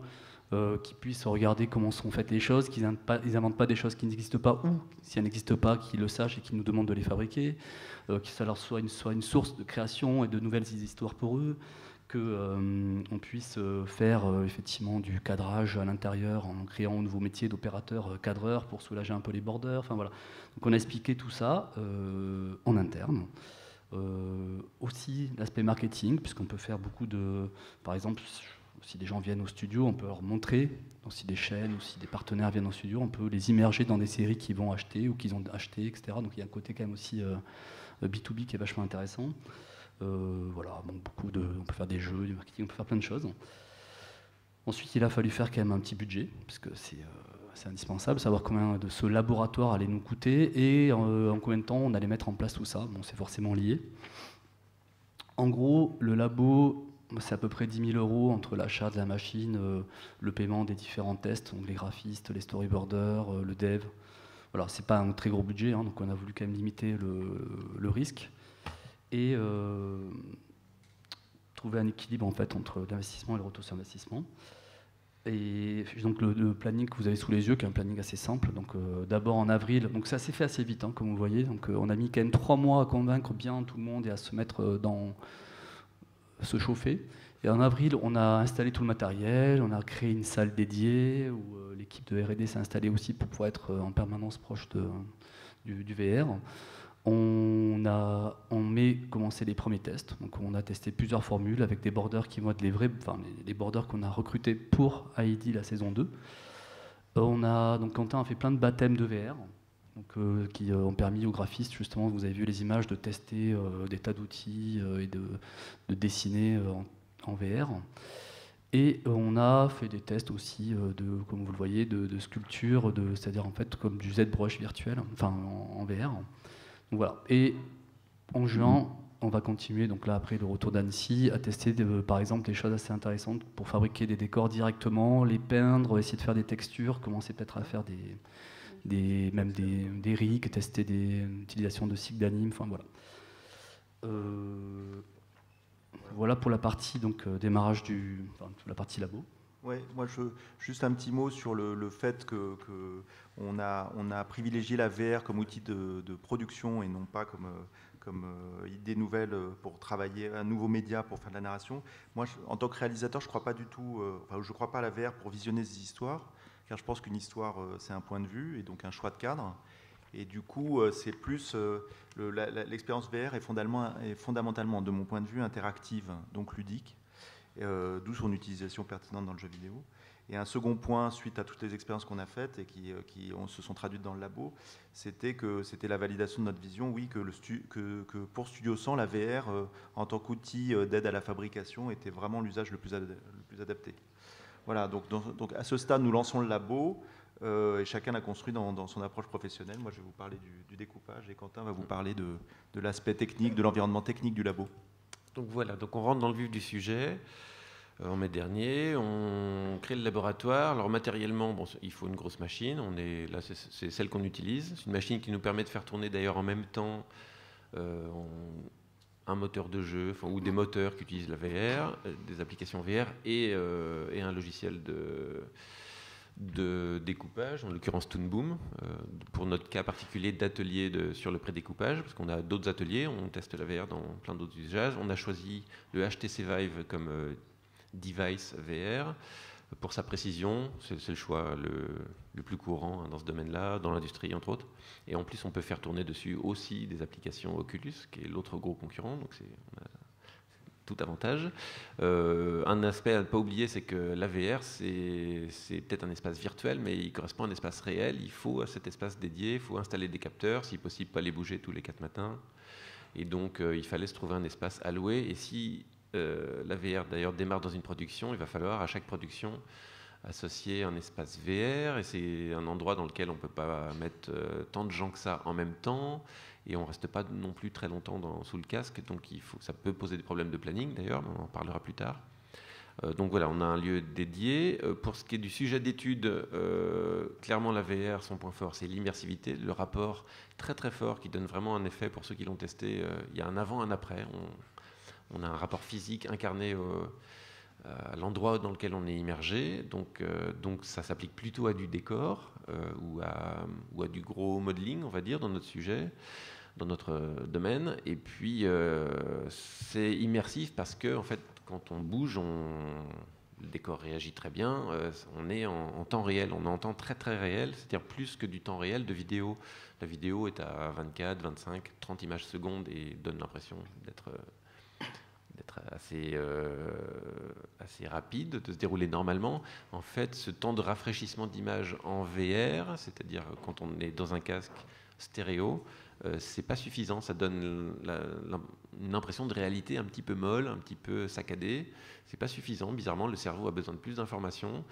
qui puissent regarder comment sont faites les choses, qu'ils n'inventent pas des choses qui n'existent pas, ou si elles n'existent pas, qu'ils le sachent et qu'ils nous demandent de les fabriquer, que ça leur soit une source de création et de nouvelles histoires pour eux, qu'on puisse faire effectivement du cadrage à l'intérieur en créant un nouveau métier d'opérateur cadreur pour soulager un peu les borders. Enfin voilà. Donc on a expliqué tout ça en interne. Aussi l'aspect marketing, puisqu'on peut faire beaucoup de... Par exemple, si des gens viennent au studio, on peut leur montrer, si des chaînes ou si des partenaires viennent au studio, on peut les immerger dans des séries qu'ils vont acheter ou qu'ils ont acheté, etc. Donc il y a un côté quand même aussi B2B qui est vachement intéressant. Voilà, bon, on peut faire des jeux, du marketing, on peut faire plein de choses. Ensuite, il a fallu faire quand même un petit budget, parce que c'est indispensable, savoir combien de ce laboratoire allait nous coûter et en combien de temps on allait mettre en place tout ça. Bon, c'est forcément lié. En gros, le labo, c'est à peu près 10 000 € entre l'achat de la machine, le paiement des différents tests, donc les graphistes, les storyboarders, le dev. Voilà, c'est pas un très gros budget, hein, donc on a voulu quand même limiter le risque et trouver un équilibre en fait entre l'investissement et le retour sur investissement. Et donc le planning que vous avez sous les yeux, qui est un planning assez simple, donc d'abord en avril, donc ça s'est fait assez vite, hein, comme vous voyez, donc on a mis quand même 3 mois à convaincre bien tout le monde et à se mettre se chauffer. Et en avril, on a installé tout le matériel, on a créé une salle dédiée où l'équipe de R&D s'est installée aussi pour pouvoir être en permanence proche du VR. On a commencé les premiers tests, donc on a testé plusieurs formules avec des borders qui vont être les borders qu'on a recrutés pour Heidi la saison 2. Donc Quentin a fait plein de baptêmes de VR, donc, qui ont permis aux graphistes, justement, vous avez vu les images, de tester des tas d'outils et de dessiner en VR. Et on a fait des tests aussi, comme vous le voyez, de sculpture, c'est-à-dire en fait comme du ZBrush virtuel, enfin en VR. Donc voilà. Et en juin, on va continuer, donc là après le retour d'Annecy, à tester par exemple des choses assez intéressantes pour fabriquer des décors directement, les peindre, essayer de faire des textures, commencer peut-être à faire même des rigs, tester des utilisations de cycles d'anime, enfin voilà. Voilà pour la partie donc démarrage la partie labo. Ouais, moi juste un petit mot sur le fait qu'on a privilégié la VR comme outil de production et non pas comme idée nouvelle pour travailler un nouveau média pour faire de la narration. Moi, en tant que réalisateur, je ne crois pas du tout, je crois pas à la VR pour visionner des histoires, car je pense qu'une histoire, c'est un point de vue et donc un choix de cadre. Et du coup, c'est plus l'expérience VR est fondamentalement, de mon point de vue, interactive, donc ludique. D'où son utilisation pertinente dans le jeu vidéo. Et un second point, suite à toutes les expériences qu'on a faites et qui se sont traduites dans le labo, c'était la validation de notre vision, oui, que pour Studio 100, la VR, en tant qu'outil d'aide à la fabrication, était vraiment l'usage le plus adapté. Voilà, donc à ce stade, nous lançons le labo, et chacun l'a construit dans son approche professionnelle. Moi, je vais vous parler du découpage, et Quentin va vous parler de l'aspect technique, de l'environnement technique du labo. Donc voilà, donc on rentre dans le vif du sujet. En mai dernier, on crée le laboratoire. Alors matériellement, bon, il faut une grosse machine. Là, c'est celle qu'on utilise. C'est une machine qui nous permet de faire tourner d'ailleurs en même temps un moteur de jeu, ou des moteurs qui utilisent la VR, des applications VR et un logiciel de découpage, en l'occurrence Toon Boom, pour notre cas particulier d'atelier sur le prédécoupage, parce qu'on a d'autres ateliers, on teste la VR dans plein d'autres usages. On a choisi le HTC Vive comme device VR pour sa précision, c'est le choix le plus courant dans ce domaine-là, dans l'industrie entre autres. Et en plus, on peut faire tourner dessus aussi des applications Oculus, qui est l'autre gros concurrent, donc on a tout avantage. Un aspect à ne pas oublier, c'est que la VR, c'est peut-être un espace virtuel, mais il correspond à un espace réel. Il faut à cet espace dédié, il faut installer des capteurs, si possible pas les bouger tous les 4 matins. Et donc, il fallait se trouver un espace alloué. Et si la VR, d'ailleurs, démarre dans une production, il va falloir à chaque production associer un espace VR. Et c'est un endroit dans lequel on ne peut pas mettre tant de gens que ça en même temps. Et on ne reste pas non plus très longtemps sous le casque, donc ça peut poser des problèmes de planning d'ailleurs, on en parlera plus tard. Donc voilà, on a un lieu dédié. Pour ce qui est du sujet d'étude, clairement la VR, son point fort, c'est l'immersivité, le rapport très très fort qui donne vraiment un effet pour ceux qui l'ont testé. Il y a un avant, un après. On a un rapport physique incarné à l'endroit dans lequel on est immergé, donc ça s'applique plutôt à du décor ou à du gros modeling, on va dire, dans notre sujet, dans notre domaine. Et puis c'est immersif parce que en fait, quand on bouge, le décor réagit très bien. On est en temps réel, on est en temps très très réel, c'est-à-dire plus que du temps réel de vidéo. La vidéo est à 24, 25, 30 images secondes et donne l'impression d'être assez rapide, de se dérouler normalement. En fait, ce temps de rafraîchissement d'image en VR, c'est-à-dire quand on est dans un casque stéréo, c'est pas suffisant. Ça donne une impression de réalité un petit peu molle, un petit peu saccadée. C'est pas suffisant. Bizarrement, le cerveau a besoin de plus d'informations.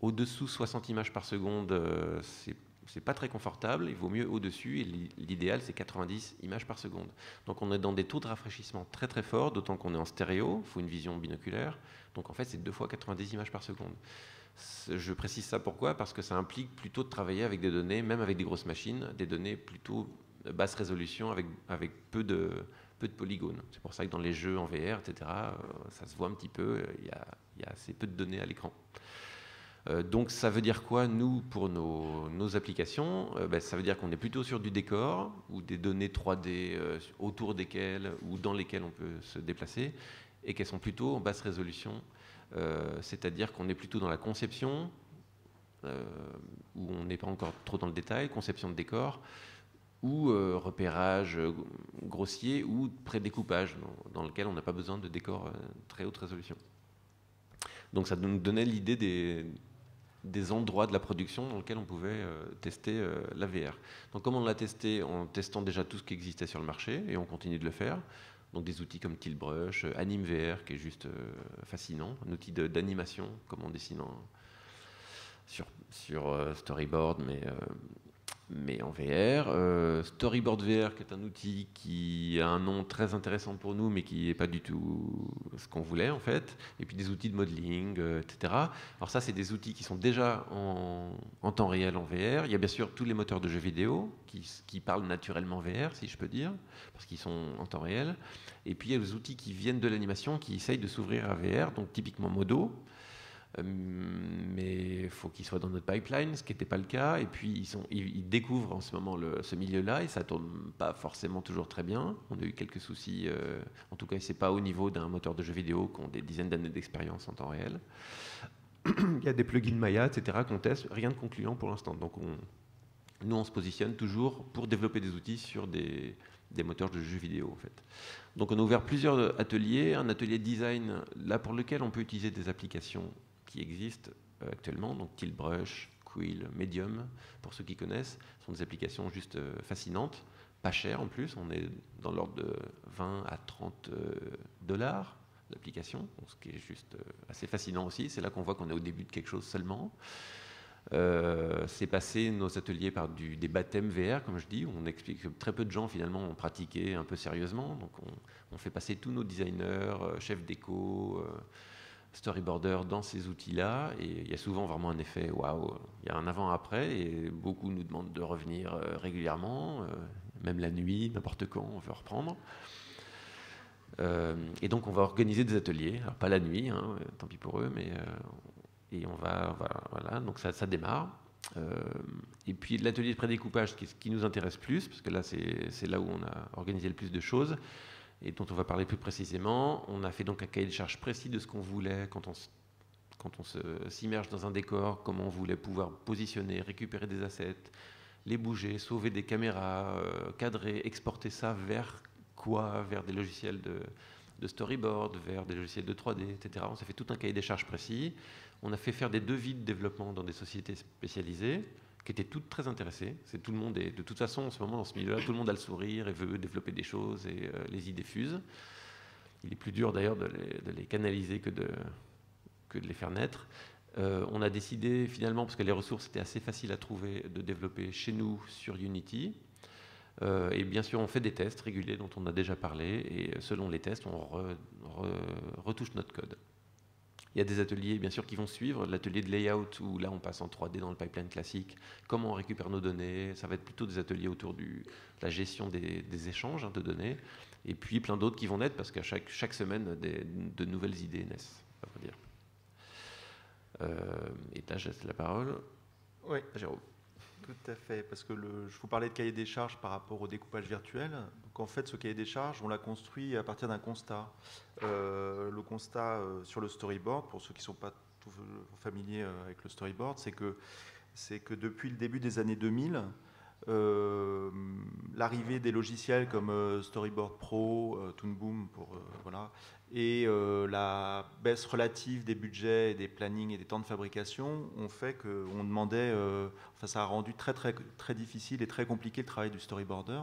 Au-dessous 60 images par seconde, c'est pas très confortable, il vaut mieux au-dessus, et l'idéal c'est 90 images par seconde. Donc on est dans des taux de rafraîchissement très très forts, d'autant qu'on est en stéréo, il faut une vision binoculaire, donc en fait c'est 2 fois 90 images par seconde. Je précise ça pourquoi ? Parce que ça implique plutôt de travailler avec des données, même avec des grosses machines, des données plutôt basse résolution avec peu de polygones. C'est pour ça que dans les jeux en VR, etc., ça se voit un petit peu, il y a assez peu de données à l'écran. Donc ça veut dire quoi, nous, pour nos applications ? Ça veut dire qu'on est plutôt sur du décor ou des données 3D autour desquelles ou dans lesquelles on peut se déplacer et qu'elles sont plutôt en basse résolution. C'est-à-dire qu'on est plutôt dans la conception, où on n'est pas encore trop dans le détail, conception de décor, ou repérage grossier ou prédécoupage, dans lequel on n'a pas besoin de décor très haute résolution. Donc ça nous donnait l'idée des endroits de la production dans lesquels on pouvait tester la VR. Donc comme on l'a testé en testant déjà tout ce qui existait sur le marché, et on continue de le faire, donc des outils comme Tiltbrush, AnimeVR qui est juste fascinant, un outil d'animation comme on dessine sur storyboard, mais mais en VR. Storyboard VR, qui est un outil qui a un nom très intéressant pour nous, mais qui n'est pas du tout ce qu'on voulait en fait. Et puis des outils de modeling, etc. Alors ça, c'est des outils qui sont déjà en temps réel en VR. Il y a bien sûr tous les moteurs de jeux vidéo qui parlent naturellement VR, si je peux dire, parce qu'ils sont en temps réel. Et puis il y a les outils qui viennent de l'animation, qui essayent de s'ouvrir à VR, donc typiquement Modo. Mais il faut qu'ils soient dans notre pipeline, ce qui n'était pas le cas. Et puis ils découvrent en ce moment ce milieu-là et ça tourne pas forcément toujours très bien. On a eu quelques soucis. En tout cas, c'est pas au niveau d'un moteur de jeu vidéo qui ont des dizaines d'années d'expérience en temps réel. Il y a des plugins Maya, etc. qu'on teste, rien de concluant pour l'instant. Donc nous, on se positionne toujours pour développer des outils sur des moteurs de jeux vidéo en fait. Donc on a ouvert plusieurs ateliers, un atelier de design là pour lequel on peut utiliser des applications qui existent actuellement, donc Tiltbrush, Quill, Medium, pour ceux qui connaissent, sont des applications juste fascinantes, pas chères en plus, on est dans l'ordre de 20 à 30 dollars l'application, ce qui est juste assez fascinant aussi, c'est là qu'on voit qu'on est au début de quelque chose seulement. C'est passé nos ateliers par des baptêmes VR, comme je dis, où on explique que très peu de gens finalement ont pratiqué un peu sérieusement, donc on fait passer tous nos designers, chefs déco, storyboarder dans ces outils-là, et il y a souvent vraiment un effet waouh, il y a un avant-après, et beaucoup nous demandent de revenir régulièrement, même la nuit, n'importe quand, on veut reprendre. Et donc on va organiser des ateliers, alors pas la nuit, hein, tant pis pour eux, mais et on va, voilà, donc ça démarre. Et puis l'atelier de prédécoupage, ce qui nous intéresse plus, parce que là c'est là où on a organisé le plus de choses, et dont on va parler plus précisément. On a fait donc un cahier de charges précis de ce qu'on voulait quand on s'immerge dans un décor, comment on voulait pouvoir positionner, récupérer des assets, les bouger, sauver des caméras, cadrer, exporter ça vers quoi? Vers des logiciels de storyboard, vers des logiciels de 3D, etc. On s'est fait tout un cahier des charges précis. On a fait faire des devis de développement dans des sociétés spécialisées, qui étaient toutes très intéressées. Tout le monde est, de toute façon, en ce moment, dans ce milieu-là, tout le monde a le sourire et veut développer des choses et les idées fusent. Il est plus dur d'ailleurs de les canaliser que de les faire naître. On a décidé finalement, parce que les ressources étaient assez faciles à trouver, de développer chez nous sur Unity. Et bien sûr, on fait des tests réguliers dont on a déjà parlé, et selon les tests, on retouche notre code. Il y a des ateliers, bien sûr, qui vont suivre. L'atelier de layout, où là, on passe en 3D dans le pipeline classique. Comment on récupère nos données. Ça va être plutôt des ateliers autour de la gestion des échanges de données. Et puis, plein d'autres qui vont naître, parce qu'à chaque semaine, de nouvelles idées naissent, à vrai dire. Et là, je laisse la parole à Jérôme. Tout à fait, parce que je vous parlais de cahier des charges par rapport au découpage virtuel. Donc en fait, ce cahier des charges, on l'a construit à partir d'un constat. Le constat sur le storyboard, pour ceux qui ne sont pas tout familiers avec le storyboard, c'est que depuis le début des années 2000, l'arrivée des logiciels comme Storyboard Pro, Toon Boom, voilà, et la baisse relative des budgets, et des plannings et des temps de fabrication ont fait qu'on demandait, enfin ça a rendu très, très, très difficile et très compliqué le travail du storyboarder.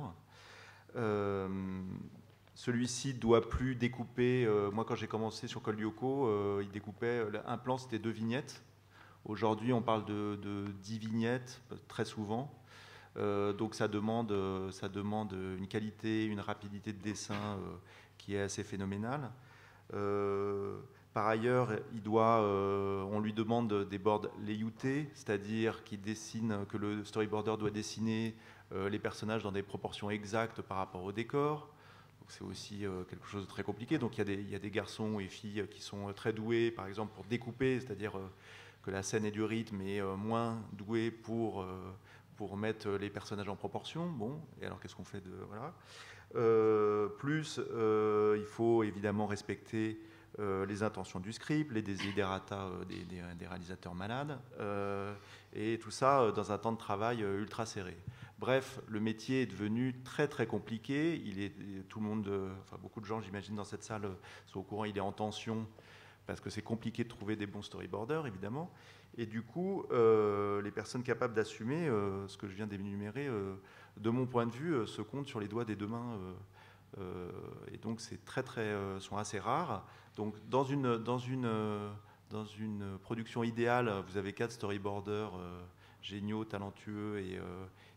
Celui-ci ne doit plus découper. Moi, quand j'ai commencé sur Code Lyoko, il découpait un plan, c'était 2 vignettes. Aujourd'hui, on parle de 10 vignettes, très souvent. Donc ça demande une qualité, une rapidité de dessin qui est assez phénoménale. Par ailleurs, on lui demande des boards layoutés, c'est-à-dire que le storyboarder doit dessiner les personnages dans des proportions exactes par rapport au décor. C'est aussi quelque chose de très compliqué. Donc il y a des garçons et filles qui sont très doués, par exemple, pour découper, c'est-à-dire que la scène ait du rythme, et moins doués pour mettre les personnages en proportion. Bon, et alors qu'est-ce qu'on fait de... Voilà. Il faut évidemment respecter les intentions du script, les desiderata des réalisateurs malades, et tout ça dans un temps de travail ultra serré. Bref, le métier est devenu très très compliqué. Tout le monde, enfin beaucoup de gens, j'imagine, dans cette salle sont au courant. Il est en tension parce que c'est compliqué de trouver des bons storyboarders, évidemment. Et du coup, les personnes capables d'assumer ce que je viens d'énumérer, de mon point de vue, se comptent sur les doigts des 2 mains. Et donc, sont assez rares. Donc, dans une production idéale, vous avez 4 storyboarders géniaux, talentueux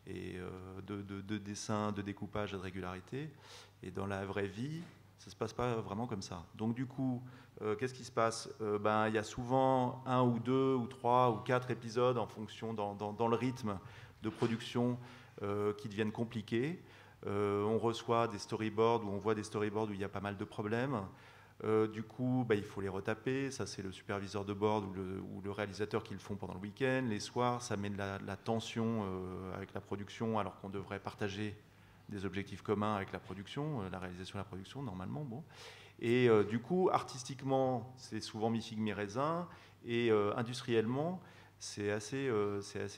et de dessin, de découpage et de régularité. Et dans la vraie vie, ça ne se passe pas vraiment comme ça. Donc du coup, qu'est-ce qui se passe? Il y a souvent 1 ou 2 ou 3 ou 4 épisodes en fonction dans le rythme de production qui deviennent compliqués. On reçoit des storyboards où on voit des storyboards où il y a pas mal de problèmes. Du coup, il faut les retaper. Ça, c'est le superviseur de board ou le réalisateur qui le font pendant le week-end. Les soirs, ça met de la tension avec la production, alors qu'on devrait partager des objectifs communs avec la production, la réalisation de la production, normalement. Bon. Et du coup, artistiquement, c'est souvent mi-figue, mi-raisin. Et industriellement, c'est assez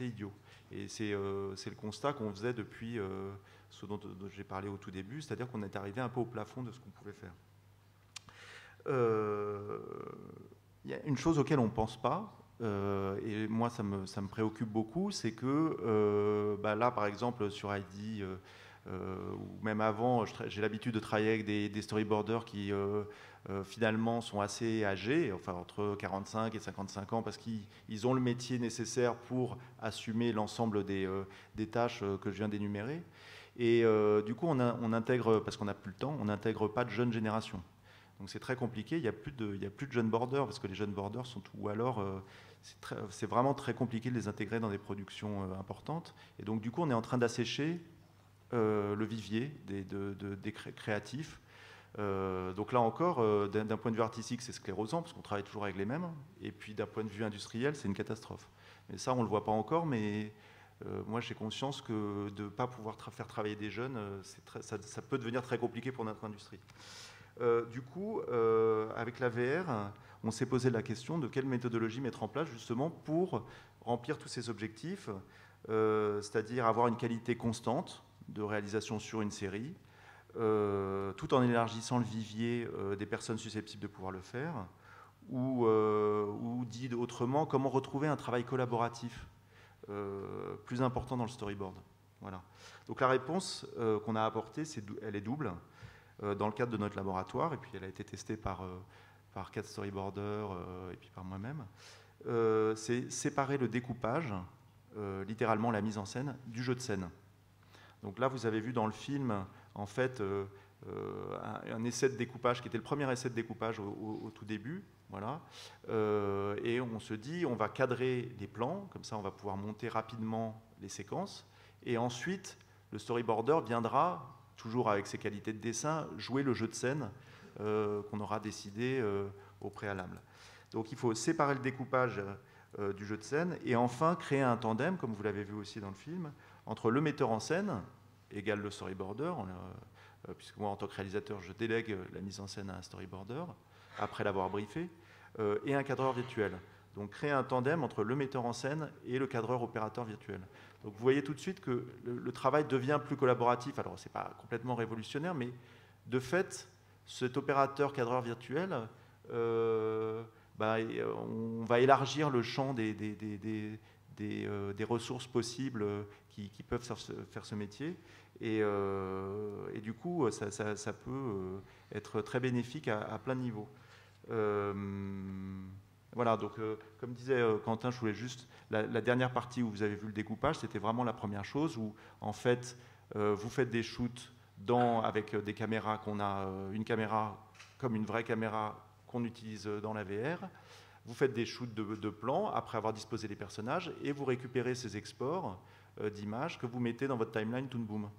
idiot. Et c'est le constat qu'on faisait depuis ce dont j'ai parlé au tout début, c'est-à-dire qu'on est arrivé un peu au plafond de ce qu'on pouvait faire. Il y a une chose auquel on ne pense pas, et moi ça me préoccupe beaucoup, c'est que là par exemple sur Heidi, ou même avant, j'ai l'habitude de travailler avec des storyboarders qui finalement sont assez âgés, enfin entre 45 et 55 ans, parce qu'ils ont le métier nécessaire pour assumer l'ensemble des tâches que je viens d'énumérer. Et du coup on intègre, parce qu'on n'a plus le temps, on n'intègre pas de jeunes générations. Donc c'est très compliqué, il n'y a plus de jeunes boarders, parce que les jeunes boarders sont ou alors c'est vraiment très compliqué de les intégrer dans des productions importantes. Et donc du coup on est en train d'assécher le vivier des créatifs. Donc là encore, d'un point de vue artistique, c'est sclérosant, parce qu'on travaille toujours avec les mêmes. Et puis d'un point de vue industriel, c'est une catastrophe. Mais ça, on ne le voit pas encore, mais moi j'ai conscience que de ne pas pouvoir faire travailler des jeunes, ça peut devenir très compliqué pour notre industrie. Du coup, avec la VR, on s'est posé la question de quelle méthodologie mettre en place justement pour remplir tous ces objectifs, c'est-à-dire avoir une qualité constante de réalisation sur une série, tout en élargissant le vivier des personnes susceptibles de pouvoir le faire, ou dit autrement, comment retrouver un travail collaboratif plus important dans le storyboard. Voilà. Donc la réponse qu'on a apportée, elle est double. Dans le cadre de notre laboratoire, et puis elle a été testée par 4 storyboarders et puis par moi-même, c'est séparer le découpage, littéralement la mise en scène, du jeu de scène. Donc là, vous avez vu dans le film, en fait, un essai de découpage qui était le premier essai de découpage au tout début. Voilà. Et on se dit, on va cadrer les plans, comme ça on va pouvoir monter rapidement les séquences, et ensuite, le storyboarder viendra, toujours avec ses qualités de dessin, jouer le jeu de scène qu'on aura décidé au préalable. Donc il faut séparer le découpage du jeu de scène et enfin créer un tandem, comme vous l'avez vu aussi dans le film, entre le metteur en scène, égale le storyboarder, puisque moi en tant que réalisateur je délègue la mise en scène à un storyboarder, après l'avoir briefé, et un cadreur virtuel. Donc créer un tandem entre le metteur en scène et le cadreur opérateur virtuel. Donc vous voyez tout de suite que le travail devient plus collaboratif. Alors ce n'est pas complètement révolutionnaire, mais de fait, cet opérateur cadreur virtuel, on va élargir le champ des ressources possibles qui peuvent faire ce métier. Et du coup, ça peut être très bénéfique à plein de niveaux. Voilà, donc comme disait Quentin, je voulais juste... La dernière partie où vous avez vu le découpage, c'était vraiment la première chose où, en fait, vous faites des shoots avec des caméras qu'on a, une caméra comme une vraie caméra qu'on utilise dans la VR. Vous faites des shoots de plans après avoir disposé les personnages et vous récupérez ces exports d'images que vous mettez dans votre timeline Toon Boom.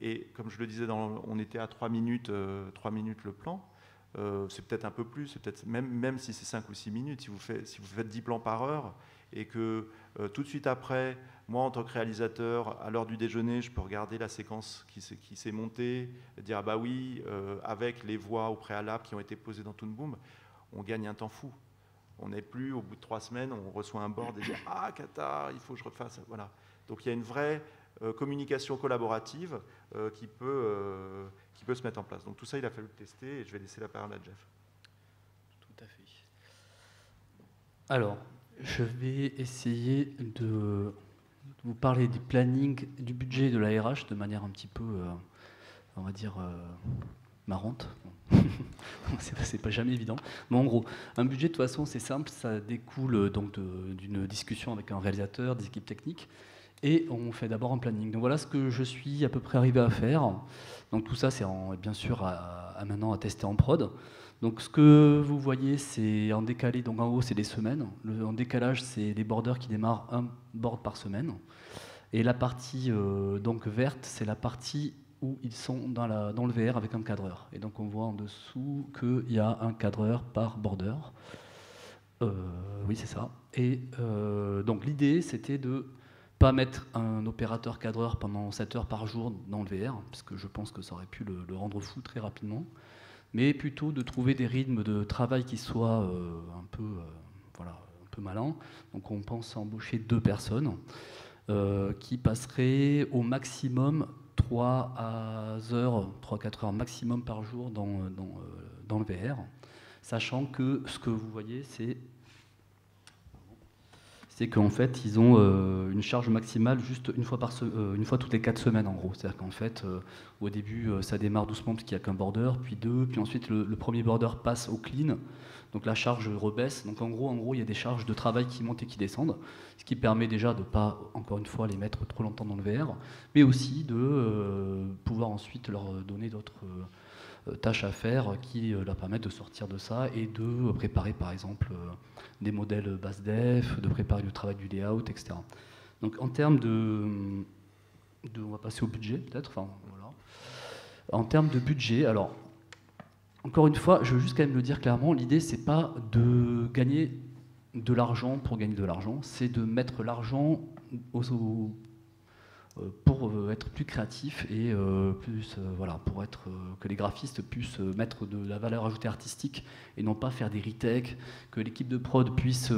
Et comme je le disais, on était à 3 minutes le plan. C'est peut-être un peu plus, c'est peut-être même si c'est 5 ou 6 minutes, si vous faites 10 plans par heure et que tout de suite après, moi en tant que réalisateur, à l'heure du déjeuner, je peux regarder la séquence qui s'est montée, dire ah bah oui, avec les voix au préalable qui ont été posées dans Toon Boom, on gagne un temps fou. On n'est plus, au bout de 3 semaines, on reçoit un board et dit ah Kata, il faut que je refasse. Voilà. Donc il y a une vraie communication collaborative qui peut se mettre en place. Donc tout ça, il a fallu le tester et je vais laisser la parole à Jeff. Tout à fait. Alors, je vais essayer de vous parler du planning, du budget de la RH de manière un petit peu, on va dire, marrante. C'est pas jamais évident. Mais en gros, un budget, de toute façon, c'est simple, ça découle donc d'une discussion avec un réalisateur, des équipes techniques, et on fait d'abord un planning. Donc voilà ce que je suis à peu près arrivé à faire. Donc tout ça, c'est bien sûr maintenant à tester en prod. Donc ce que vous voyez, c'est en décalé, donc en haut, c'est des semaines. En décalage, c'est les borders qui démarrent un board par semaine. Et la partie donc verte, c'est la partie où ils sont dans le VR avec un cadreur. Et donc on voit en dessous qu'il y a un cadreur par border. Oui, c'est ça. Et donc l'idée, c'était de pas mettre un opérateur cadreur pendant 7 heures par jour dans le VR, parce que je pense que ça aurait pu le rendre fou très rapidement, mais plutôt de trouver des rythmes de travail qui soient un peu malins. Donc on pense embaucher 2 personnes qui passeraient au maximum 3-4 heures maximum par jour dans le VR, sachant que ce que vous voyez, c'est qu'en fait, ils ont une charge maximale juste une fois toutes les 4 semaines, en gros. C'est-à-dire qu'en fait, au début, ça démarre doucement parce qu'il n'y a qu'un border, puis 2, puis ensuite le premier border passe au clean, donc la charge rebaisse. Donc en gros, il y a des charges de travail qui montent et qui descendent, ce qui permet déjà de ne pas, encore une fois, les mettre trop longtemps dans le VR, mais aussi de pouvoir ensuite leur donner d'autres tâches à faire qui leur permettent de sortir de ça et de préparer par exemple des modèles basse def, de préparer le travail du layout, etc. Donc en termes on va passer au budget peut-être. Enfin, voilà. En termes de budget, alors encore une fois, je veux juste quand même le dire clairement, l'idée c'est pas de gagner de l'argent pour gagner de l'argent, c'est de mettre l'argent pour être plus créatif et pour être que les graphistes puissent mettre de la valeur ajoutée artistique et non pas faire des retakes, que l'équipe de prod puisse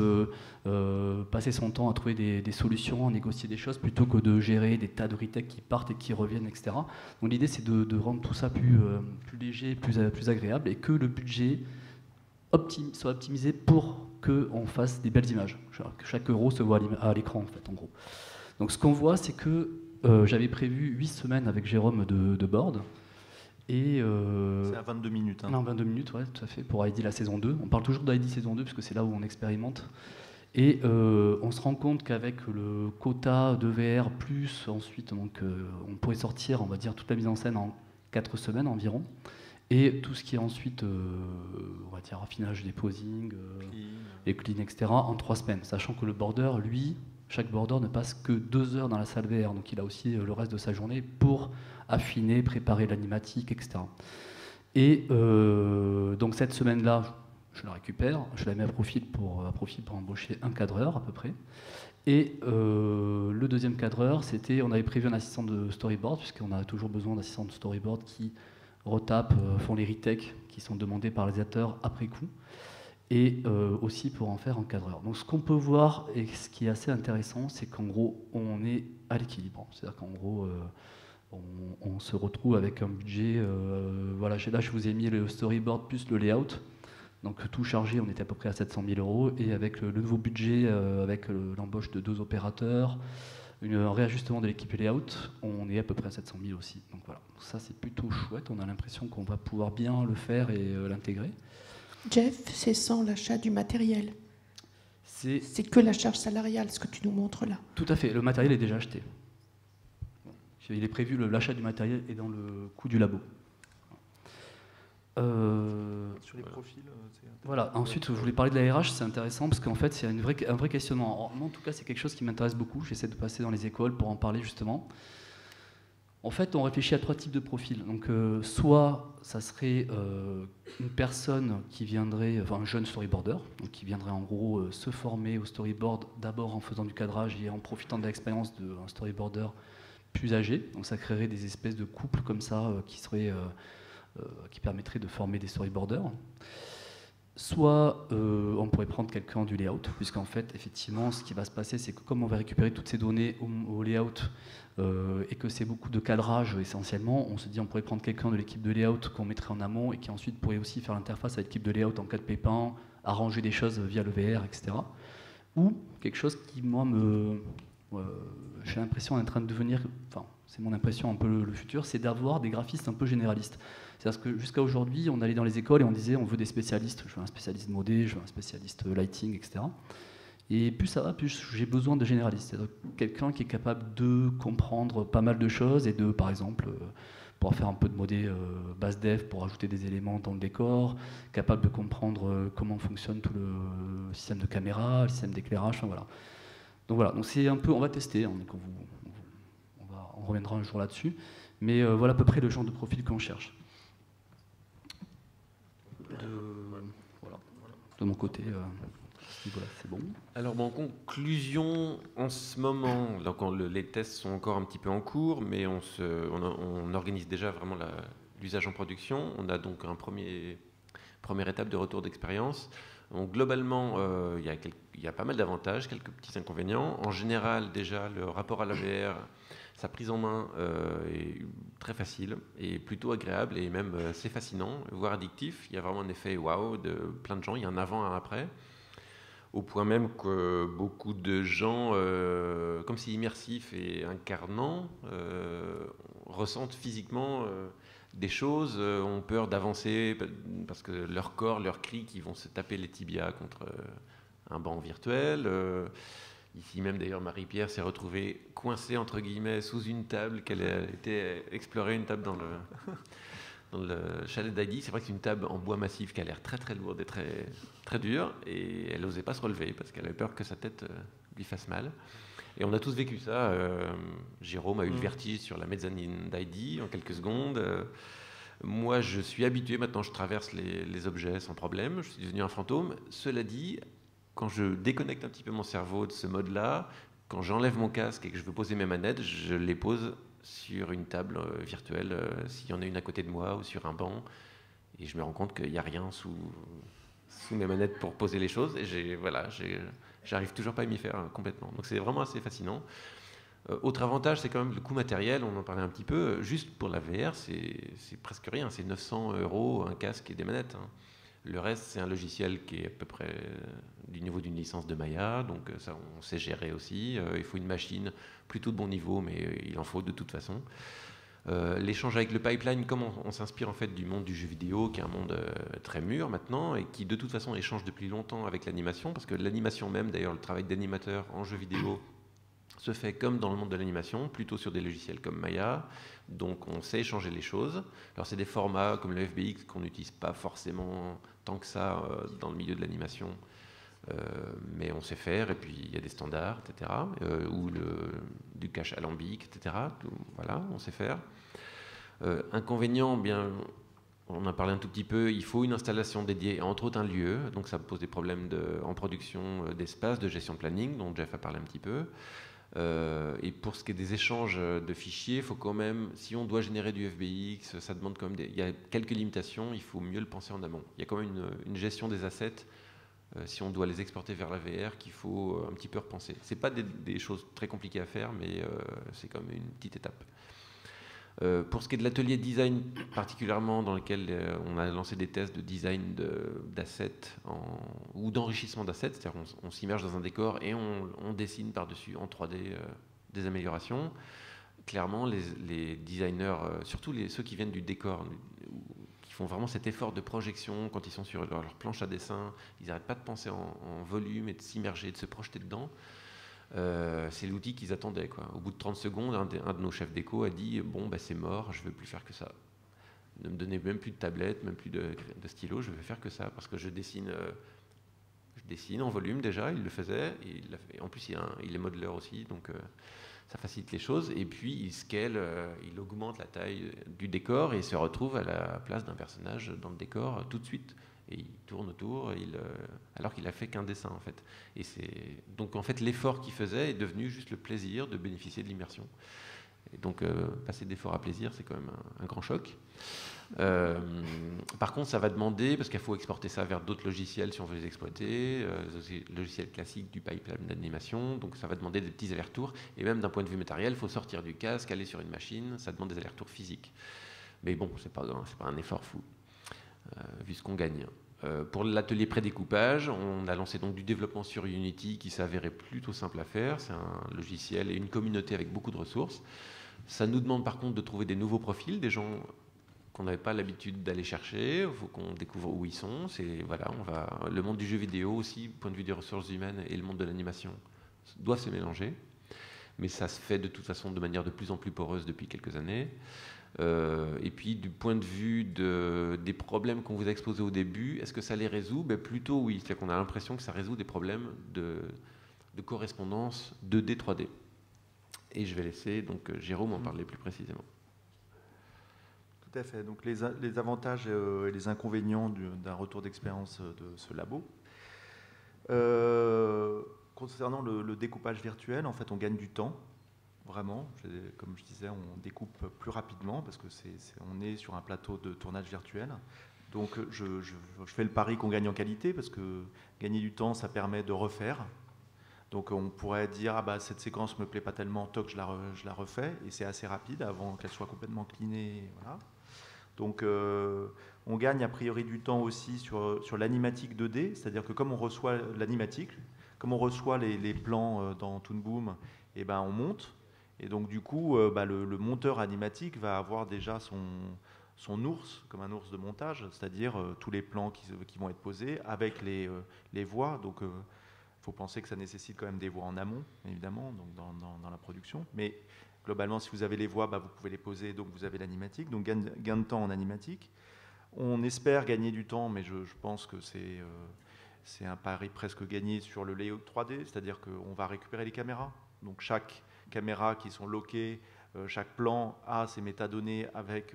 passer son temps à trouver des solutions, à négocier des choses plutôt que de gérer des tas de retakes qui partent et qui reviennent, etc. Donc l'idée c'est de rendre tout ça plus léger, plus agréable et que le budget soit optimisé pour qu'on fasse des belles images, que chaque euro se voit à l'écran en fait, en gros. Donc ce qu'on voit, c'est que j'avais prévu 8 semaines avec Jérôme de board. C'est à 22 minutes. Non, 22 minutes, ouais, tout à fait, pour ID la saison 2. On parle toujours d'ID saison 2, puisque c'est là où on expérimente. Et on se rend compte qu'avec le quota de VR, plus ensuite, on pourrait sortir, on va dire, toute la mise en scène en 4 semaines environ. Et tout ce qui est ensuite, on va dire, raffinage des posings, les clean, etc., en 3 semaines. Sachant que le border, lui, chaque border ne passe que 2 heures dans la salle VR, donc il a aussi le reste de sa journée pour affiner, préparer l'animatique, etc. Et donc cette semaine-là, je la récupère, je la mets à profit pour embaucher un cadreur à peu près. Et le deuxième cadreur, on avait prévu un assistant de storyboard, puisqu'on a toujours besoin d'assistants de storyboard qui retapent, font les retakes qui sont demandés par les réalisateurs après coup. Et aussi pour en faire un cadreur. Donc ce qu'on peut voir, et ce qui est assez intéressant, c'est qu'en gros, on est à l'équilibre. C'est-à-dire qu'en gros, on se retrouve avec un budget... voilà, là, je vous ai mis le storyboard plus le layout. Donc tout chargé, on était à peu près à 700 000 €. Et avec le nouveau budget, avec l'embauche de 2 opérateurs, un réajustement de l'équipe layout, on est à peu près à 700 000 aussi. Donc voilà, ça c'est plutôt chouette. On a l'impression qu'on va pouvoir bien le faire et l'intégrer. Jeff, c'est sans l'achat du matériel. C'est que la charge salariale, ce que tu nous montres là. Tout à fait, le matériel est déjà acheté. Il est prévu, l'achat du matériel est dans le coût du labo. Sur les profils, voilà. Ensuite, je voulais parler de la RH, c'est intéressant parce qu'en fait, c'est un vrai questionnement. Moi, en tout cas, c'est quelque chose qui m'intéresse beaucoup. J'essaie de passer dans les écoles pour en parler justement. En fait, on réfléchit à 3 types de profils. Donc, soit ça serait une personne qui viendrait, un jeune storyboarder, donc qui viendrait en gros se former au storyboard d'abord en faisant du cadrage et en profitant de l'expérience d'un storyboarder plus âgé. Donc, ça créerait des espèces de couples comme ça qui permettraient de former des storyboarders. Soit on pourrait prendre quelqu'un du layout, puisqu'en fait, effectivement, ce qui va se passer, c'est que comme on va récupérer toutes ces données au layout et que c'est beaucoup de cadrage essentiellement, on se dit on pourrait prendre quelqu'un de l'équipe de layout qu'on mettrait en amont et qui ensuite pourrait aussi faire l'interface avec l'équipe de layout en cas de pépin, arranger des choses via le VR, etc. Ou quelque chose qui, moi, j'ai l'impression d'être en train de devenir, enfin c'est mon impression un peu le futur, c'est d'avoir des graphistes un peu généralistes. C'est-à-dire que jusqu'à aujourd'hui, on allait dans les écoles et on disait on veut des spécialistes, je veux un spécialiste modé, je veux un spécialiste lighting, etc. Et plus ça va, plus j'ai besoin de généralistes. C'est-à-dire quelqu'un qui est capable de comprendre pas mal de choses et de, par exemple, pouvoir faire un peu de modé base dev pour ajouter des éléments dans le décor, capable de comprendre comment fonctionne tout le système de caméra, le système d'éclairage, enfin, voilà. Donc voilà, donc c'est un peu, on va tester, hein, donc on reviendra un jour là-dessus, mais voilà à peu près le genre de profil qu'on cherche. Voilà. De mon côté, voilà, c'est bon. Alors en conclusion, en ce moment, donc les tests sont encore un petit peu en cours, mais on organise déjà vraiment l'usage en production. On a donc première étape de retour d'expérience. Donc globalement, il y a pas mal d'avantages, quelques petits inconvénients. En général, déjà, le rapport à la VR, sa prise en main est très facile et plutôt agréable et même assez fascinant, voire addictif. Il y a vraiment un effet waouh de plein de gens. Il y a un avant et un après. Au point même que beaucoup de gens, comme c'est immersif et incarnant, ressentent physiquement des choses, ont peur d'avancer parce que leur corps, leurs cris, qui vont se taper les tibias contre un banc virtuel. Ici même d'ailleurs, Marie-Pierre s'est retrouvée coincée entre guillemets sous une table qu'elle a été explorer une table dans le chalet d'Heidi. C'est vrai que c'est une table en bois massif qui a l'air très très lourde et très, très dure, et elle n'osait pas se relever parce qu'elle avait peur que sa tête lui fasse mal. Et on a tous vécu ça. Jérôme a eu le vertige sur la mezzanine d'Heidi en quelques secondes. Moi, je suis habitué, maintenant je traverse les objets sans problème, je suis devenu un fantôme. Cela dit, quand je déconnecte un petit peu mon cerveau de ce mode-là, quand j'enlève mon casque et que je veux poser mes manettes, je les pose sur une table virtuelle, s'il y en a une à côté de moi, ou sur un banc, et je me rends compte qu'il n'y a rien sous mes manettes pour poser les choses, et j'arrive toujours pas à m'y faire complètement. Donc c'est vraiment assez fascinant. Autre avantage, c'est quand même le coût matériel, on en parlait un petit peu. Juste pour la VR, c'est presque rien, c'est 900 € un casque et des manettes, hein. Le reste, c'est un logiciel qui est à peu près du niveau d'une licence de Maya, donc ça, on sait gérer aussi. Il faut une machine plutôt de bon niveau, mais il en faut de toute façon. L'échange avec le pipeline, comme on s'inspire en fait du monde du jeu vidéo, qui est un monde très mûr maintenant, et qui de toute façon échange depuis longtemps avec l'animation, parce que l'animation même, d'ailleurs, le travail d'animateur en jeu vidéo se fait comme dans le monde de l'animation, plutôt sur des logiciels comme Maya, donc on sait échanger les choses. Alors c'est des formats comme le FBX qu'on n'utilise pas forcément tant que ça dans le milieu de l'animation, mais on sait faire, et puis il y a des standards, etc., ou du cache alambic, etc., voilà, on sait faire. Inconvénient, bien, on en a parlé un tout petit peu, il faut une installation dédiée, entre autres un lieu, donc ça pose des problèmes en production d'espace, de gestion de planning, dont Jeff a parlé un petit peu. Et pour ce qui est des échanges de fichiers, il faut quand même, si on doit générer du FBX, ça demande quand même il y a quelques limitations, il faut mieux le penser en amont. Il y a quand même une gestion des assets, si on doit les exporter vers la VR, qu'il faut un petit peu repenser. C'est pas des choses très compliquées à faire, mais c'est quand même une petite étape. Pour ce qui est de l'atelier design particulièrement, dans lequel on a lancé des tests de design d'assets ou d'enrichissement d'assets, c'est-à-dire on s'immerge dans un décor et on dessine par-dessus en 3D des améliorations. Clairement, les designers, surtout ceux qui viennent du décor, qui font vraiment cet effort de projection quand ils sont sur leur planche à dessin, ils n'arrêtent pas de penser en volume et de s'immerger, de se projeter dedans. C'est l'outil qu'ils attendaient, quoi. Au bout de 30 secondes, un de nos chefs déco a dit « Bon, bah, c'est mort, je ne veux plus faire que ça. Ne me donnez même plus de tablette, même plus de stylo, je ne veux faire que ça. Parce que je dessine en volume déjà, il le faisait. Et en plus, il est modeleur aussi, donc ça facilite les choses. Et puis, il scale, il augmente la taille du décor et il se retrouve à la place d'un personnage dans le décor tout de suite. Et il tourne autour, alors qu'il a fait qu'un dessin en fait. Et donc en fait l'effort qu'il faisait est devenu juste le plaisir de bénéficier de l'immersion. Et donc passer d'effort à plaisir, c'est quand même un grand choc. Par contre, ça va demander, parce qu'il faut exporter ça vers d'autres logiciels si on veut les exploiter, logiciels classiques du pipeline d'animation, donc ça va demander des petits allers-retours. Et même d'un point de vue matériel, il faut sortir du casque, aller sur une machine, ça demande des allers-retours physiques. Mais bon, c'est pas un effort fou. Vu ce qu'on gagne. Pour l'atelier prédécoupage, on a lancé donc du développement sur Unity qui s'avérait plutôt simple à faire. C'est un logiciel et une communauté avec beaucoup de ressources. Ça nous demande par contre de trouver des nouveaux profils, des gens qu'on n'avait pas l'habitude d'aller chercher. Il faut qu'on découvre où ils sont. Voilà, le monde du jeu vidéo aussi, du point de vue des ressources humaines, et le monde de l'animation doivent se mélanger. Mais ça se fait de toute façon de manière de plus en plus poreuse depuis quelques années. Et puis du point de vue des problèmes qu'on vous a exposés au début, est-ce que ça les résout? Plutôt oui, c'est-à-dire qu'on a l'impression que ça résout des problèmes de correspondance 2D, 3D. Et je vais laisser donc Jérôme en parler plus précisément. Tout à fait. Donc les avantages et les inconvénients d'un retour d'expérience de ce labo. Concernant le découpage virtuel, en fait, on gagne du temps. Vraiment, comme je disais, on découpe plus rapidement parce que on est sur un plateau de tournage virtuel. Donc je fais le pari qu'on gagne en qualité parce que gagner du temps, ça permet de refaire. Donc on pourrait dire cette séquence me plaît pas tellement, toc, je la refais et c'est assez rapide avant qu'elle soit complètement cleanée. Voilà. Donc on gagne a priori du temps aussi sur l'animatique 2D, c'est-à-dire que comme on reçoit l'animatique, comme on reçoit les plans dans Toon Boom, on monte. Et donc du coup, le monteur animatique va avoir déjà son ours, comme un ours de montage, c'est-à-dire tous les plans qui vont être posés avec les voix. Donc il faut penser que ça nécessite quand même des voix en amont, évidemment, donc dans la production. Mais globalement, si vous avez les voix, vous pouvez les poser, donc vous avez l'animatique. Donc gain de temps en animatique. On espère gagner du temps, mais je pense que c'est un pari presque gagné sur le layout 3D, c'est-à-dire qu'on va récupérer les caméras. Donc chaque caméras qui sont loquées, chaque plan a ses métadonnées avec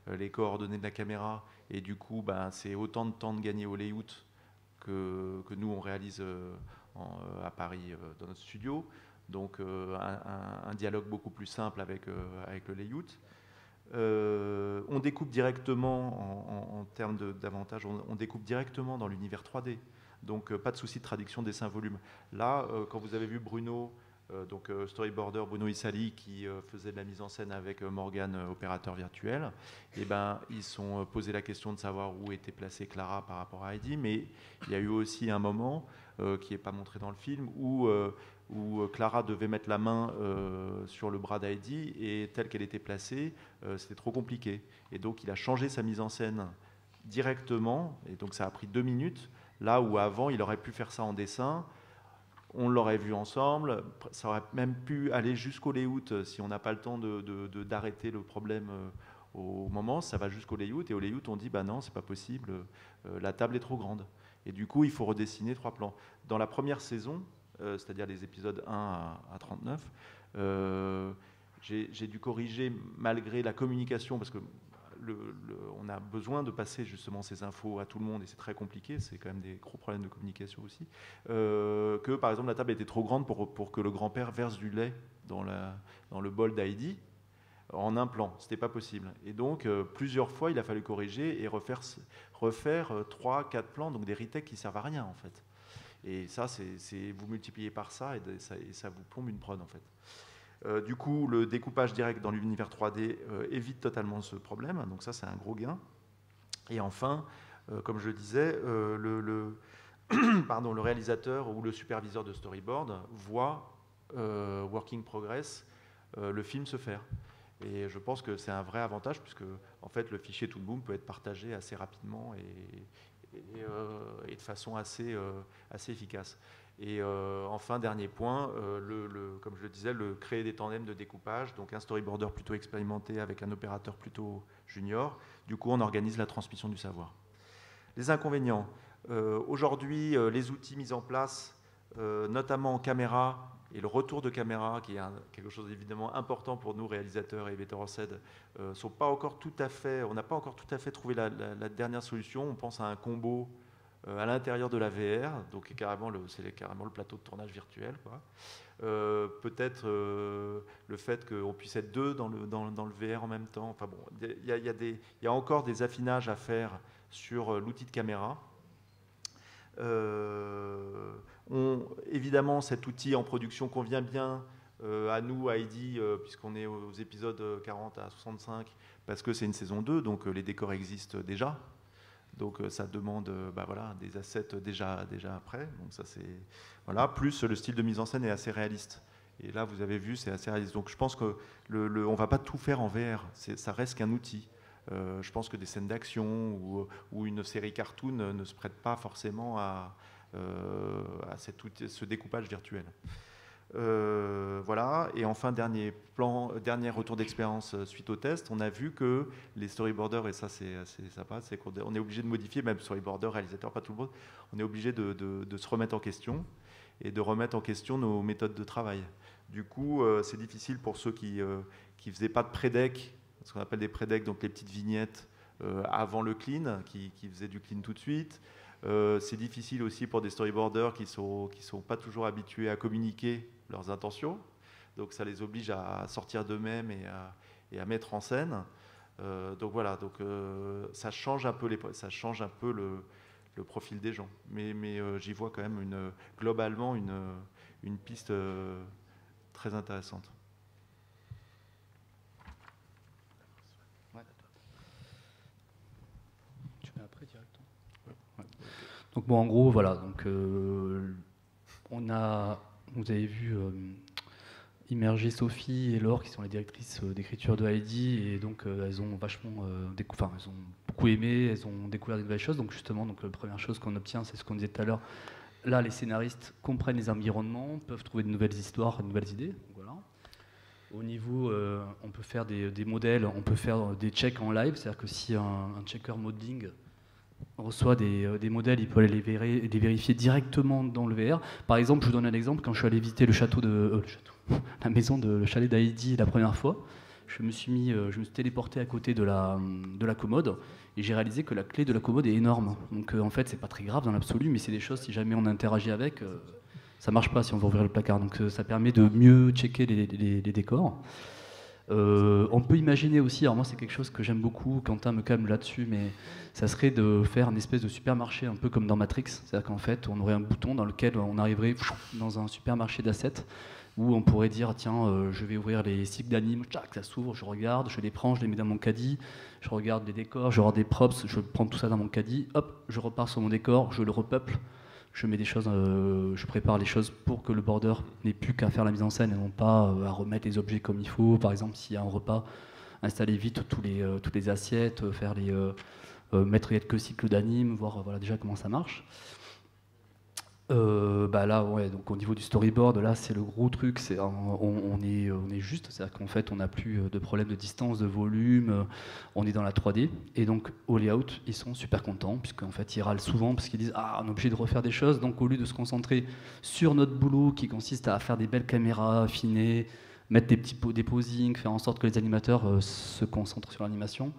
les coordonnées de la caméra et du coup c'est autant de temps de gagner au layout que nous on réalise à Paris dans notre studio, donc un dialogue beaucoup plus simple avec le layout. On découpe directement en termes d'avantages, on découpe directement dans l'univers 3D, donc pas de souci de traduction dessin-volume. Là, quand vous avez vu Bruno, storyboarder Bruno Issali qui faisait de la mise en scène avec Morgane, opérateur virtuel, ils sont posé la question de savoir où était placée Clara par rapport à Heidi, mais il y a eu aussi un moment qui n'est pas montré dans le film où Clara devait mettre la main sur le bras d'Heidi et telle qu'elle était placée, c'était trop compliqué. Et donc il a changé sa mise en scène directement, et donc ça a pris 2 minutes, là où avant il aurait pu faire ça en dessin. On l'aurait vu ensemble, ça aurait même pu aller jusqu'au layout si on n'a pas le temps d'arrêter le problème au moment, ça va jusqu'au layout, et au layout on dit non, c'est pas possible, la table est trop grande. Et du coup il faut redessiner 3 plans. Dans la première saison, c'est-à-dire les épisodes 1 à 39, j'ai dû corriger malgré la communication, parce que on a besoin de passer justement ces infos à tout le monde et c'est très compliqué, c'est quand même des gros problèmes de communication aussi, que par exemple la table était trop grande pour que le grand-père verse du lait dans le bol d'Heidi en un plan, c'était pas possible. Et donc plusieurs fois il a fallu corriger et refaire 3-4 plans, donc des retakes qui servent à rien en fait. Et ça, vous multipliez par ça et ça vous plombe une prod en fait. Du coup, le découpage direct dans l'univers 3D évite totalement ce problème, donc ça c'est un gros gain. Et enfin, comme je le disais, le réalisateur ou le superviseur de storyboard voit working progress le film se faire. Et je pense que c'est un vrai avantage puisque en fait le fichier Toon Boom peut être partagé assez rapidement et de façon assez efficace. Et enfin, dernier point, comme je le disais, créer des tandems de découpage, donc un storyboarder plutôt expérimenté avec un opérateur plutôt junior. Du coup, on organise la transmission du savoir. Les inconvénients. Aujourd'hui, les outils mis en place, notamment en caméra, et le retour de caméra, qui est quelque chose d'évidemment important pour nous, réalisateurs et metteurs en scène, sont pas encore tout à fait, on n'a pas encore tout à fait trouvé la dernière solution. On pense à un combo à l'intérieur de la VR, donc c'est carrément le plateau de tournage virtuel, quoi. Peut-être le fait qu'on puisse être 2 dans le VR en même temps. Enfin bon, il y a encore des affinages à faire sur l'outil de caméra. Évidemment, cet outil en production convient bien à nous, à Heidi, puisqu'on est aux épisodes 40 à 65, parce que c'est une saison 2, donc les décors existent déjà. Donc ça demande voilà, des assets déjà prêts. Donc ça c'est voilà. Plus le style de mise en scène est assez réaliste. Et là vous avez vu, c'est assez réaliste. Donc je pense que on va pas tout faire en VR. Ça reste qu'un outil. Je pense que des scènes d'action ou une série cartoon ne se prêtent pas forcément à ce découpage virtuel. Voilà. Et enfin, dernier retour d'expérience suite au test, on a vu que les storyboarders, et ça c'est assez sympa, c'est qu'on est obligé de modifier, même storyboarder, réalisateur, pas tout le monde, on est obligé de se remettre en question et de remettre en question nos méthodes de travail. Du coup, c'est difficile pour ceux qui faisaient pas de pré-deck, ce qu'on appelle des pré-decks, donc les petites vignettes avant le clean, qui faisaient du clean tout de suite. C'est difficile aussi pour des storyboarders qui sont pas toujours habitués à communiquer leurs intentions, donc ça les oblige à sortir d'eux-mêmes et à mettre en scène. Donc voilà, ça change un peu le profil des gens, mais j'y vois quand même globalement une piste très intéressante. Tu mets après directement. Ouais. Donc bon, en gros, voilà. Donc vous avez vu immerger Sophie et Laure, qui sont les directrices d'écriture de Heidi, et donc elles ont elles ont beaucoup aimé, elles ont découvert de nouvelles choses. Donc justement, la première chose qu'on obtient, c'est ce qu'on disait tout à l'heure. Là, les scénaristes comprennent les environnements, peuvent trouver de nouvelles histoires, de nouvelles idées. Donc, voilà. Au niveau, on peut faire des modèles, on peut faire des checks en live, c'est-à-dire que si un checker modeling reçoit des modèles, il peut aller les vérifier directement dans le VR. Par exemple, je vous donne un exemple, quand je suis allé visiter le chalet d'Heidi la première fois, je me suis téléporté à côté de la commode et j'ai réalisé que la clé de la commode est énorme. Donc en fait, c'est pas très grave dans l'absolu, mais c'est des choses, si jamais on interagit avec, ça marche pas si on veut ouvrir le placard. Donc ça permet de mieux checker les décors. On peut imaginer aussi, alors moi c'est quelque chose que j'aime beaucoup, Quentin me calme là-dessus, mais ça serait de faire une espèce de supermarché un peu comme dans Matrix, c'est-à-dire qu'en fait on aurait un bouton dans lequel on arriverait dans un supermarché d'assets où on pourrait dire tiens je vais ouvrir les cycles d'anime, ça s'ouvre, je regarde, je les prends, je les mets dans mon caddie, je regarde les décors, je regarde des props, je prends tout ça dans mon caddie, hop, je repars sur mon décor, je le repeuple. Je mets des choses, je prépare les choses pour que le border n'ait plus qu'à faire la mise en scène et non pas à remettre les objets comme il faut. Par exemple, s'il y a un repas, installer vite toutes les assiettes, mettre quelques cycles d'anime, voir voilà, déjà comment ça marche. Là, ouais, donc au niveau du storyboard, là, c'est le gros truc. On est juste, c'est-à-dire qu'en fait, on n'a plus de problème de distance, de volume. On est dans la 3D. Et donc, au layout, ils sont super contents, puisqu'en fait, ils râlent souvent, parce qu'ils disent ah, on est obligé de refaire des choses. Donc, au lieu de se concentrer sur notre boulot, qui consiste à faire des belles caméras, affiner, mettre des posings, faire en sorte que les animateurs se concentrent sur l'animation.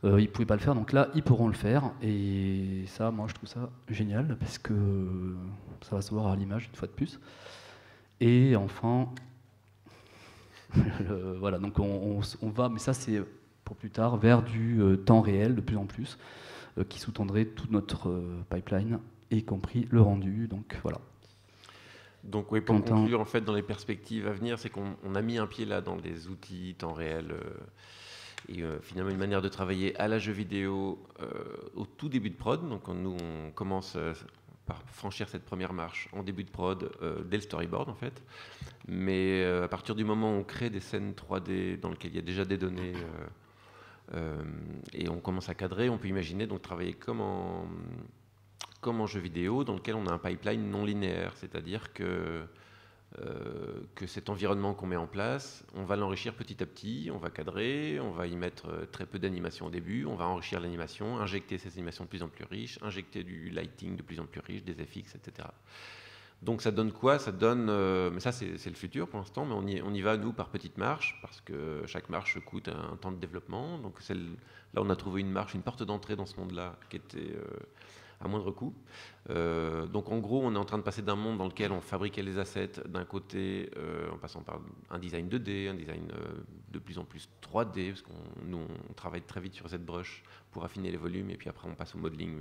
Ils ne pouvaient pas le faire, donc là, ils pourront le faire. Et ça, moi, je trouve ça génial, parce que ça va se voir à l'image, une fois de plus. Et enfin, voilà, donc on va, mais ça, c'est pour plus tard, vers du temps réel, de plus en plus, qui sous-tendrait toute notre pipeline, y compris le rendu, donc voilà. Donc oui, pour conclure, en fait, dans les perspectives à venir, c'est qu'on a mis un pied là dans les outils temps réel, et finalement une manière de travailler à la jeu vidéo au tout début de prod. Donc nous on commence par franchir cette première marche en début de prod dès le storyboard en fait. Mais à partir du moment où on crée des scènes 3D dans lesquelles il y a déjà des données et on commence à cadrer, on peut imaginer donc travailler comme en jeu vidéo dans lequel on a un pipeline non linéaire, c'est-à-dire que cet environnement qu'on met en place, on va l'enrichir petit à petit, on va cadrer, on va y mettre très peu d'animation au début, on va enrichir l'animation, injecter ces animations de plus en plus riches, injecter du lighting de plus en plus riche, des FX, etc. Donc ça donne quoi? Ça donne, mais ça c'est le futur pour l'instant, mais on y va nous par petites marches, parce que chaque marche coûte un temps de développement. Donc là on a trouvé une marche, une porte d'entrée dans ce monde-là qui était à moindre coût. Donc en gros, on est en train de passer d'un monde dans lequel on fabriquait les assets d'un côté, en passant par un design 2D, un design de plus en plus 3D, parce nous on travaille très vite sur cette brush pour affiner les volumes, et puis après on passe au modeling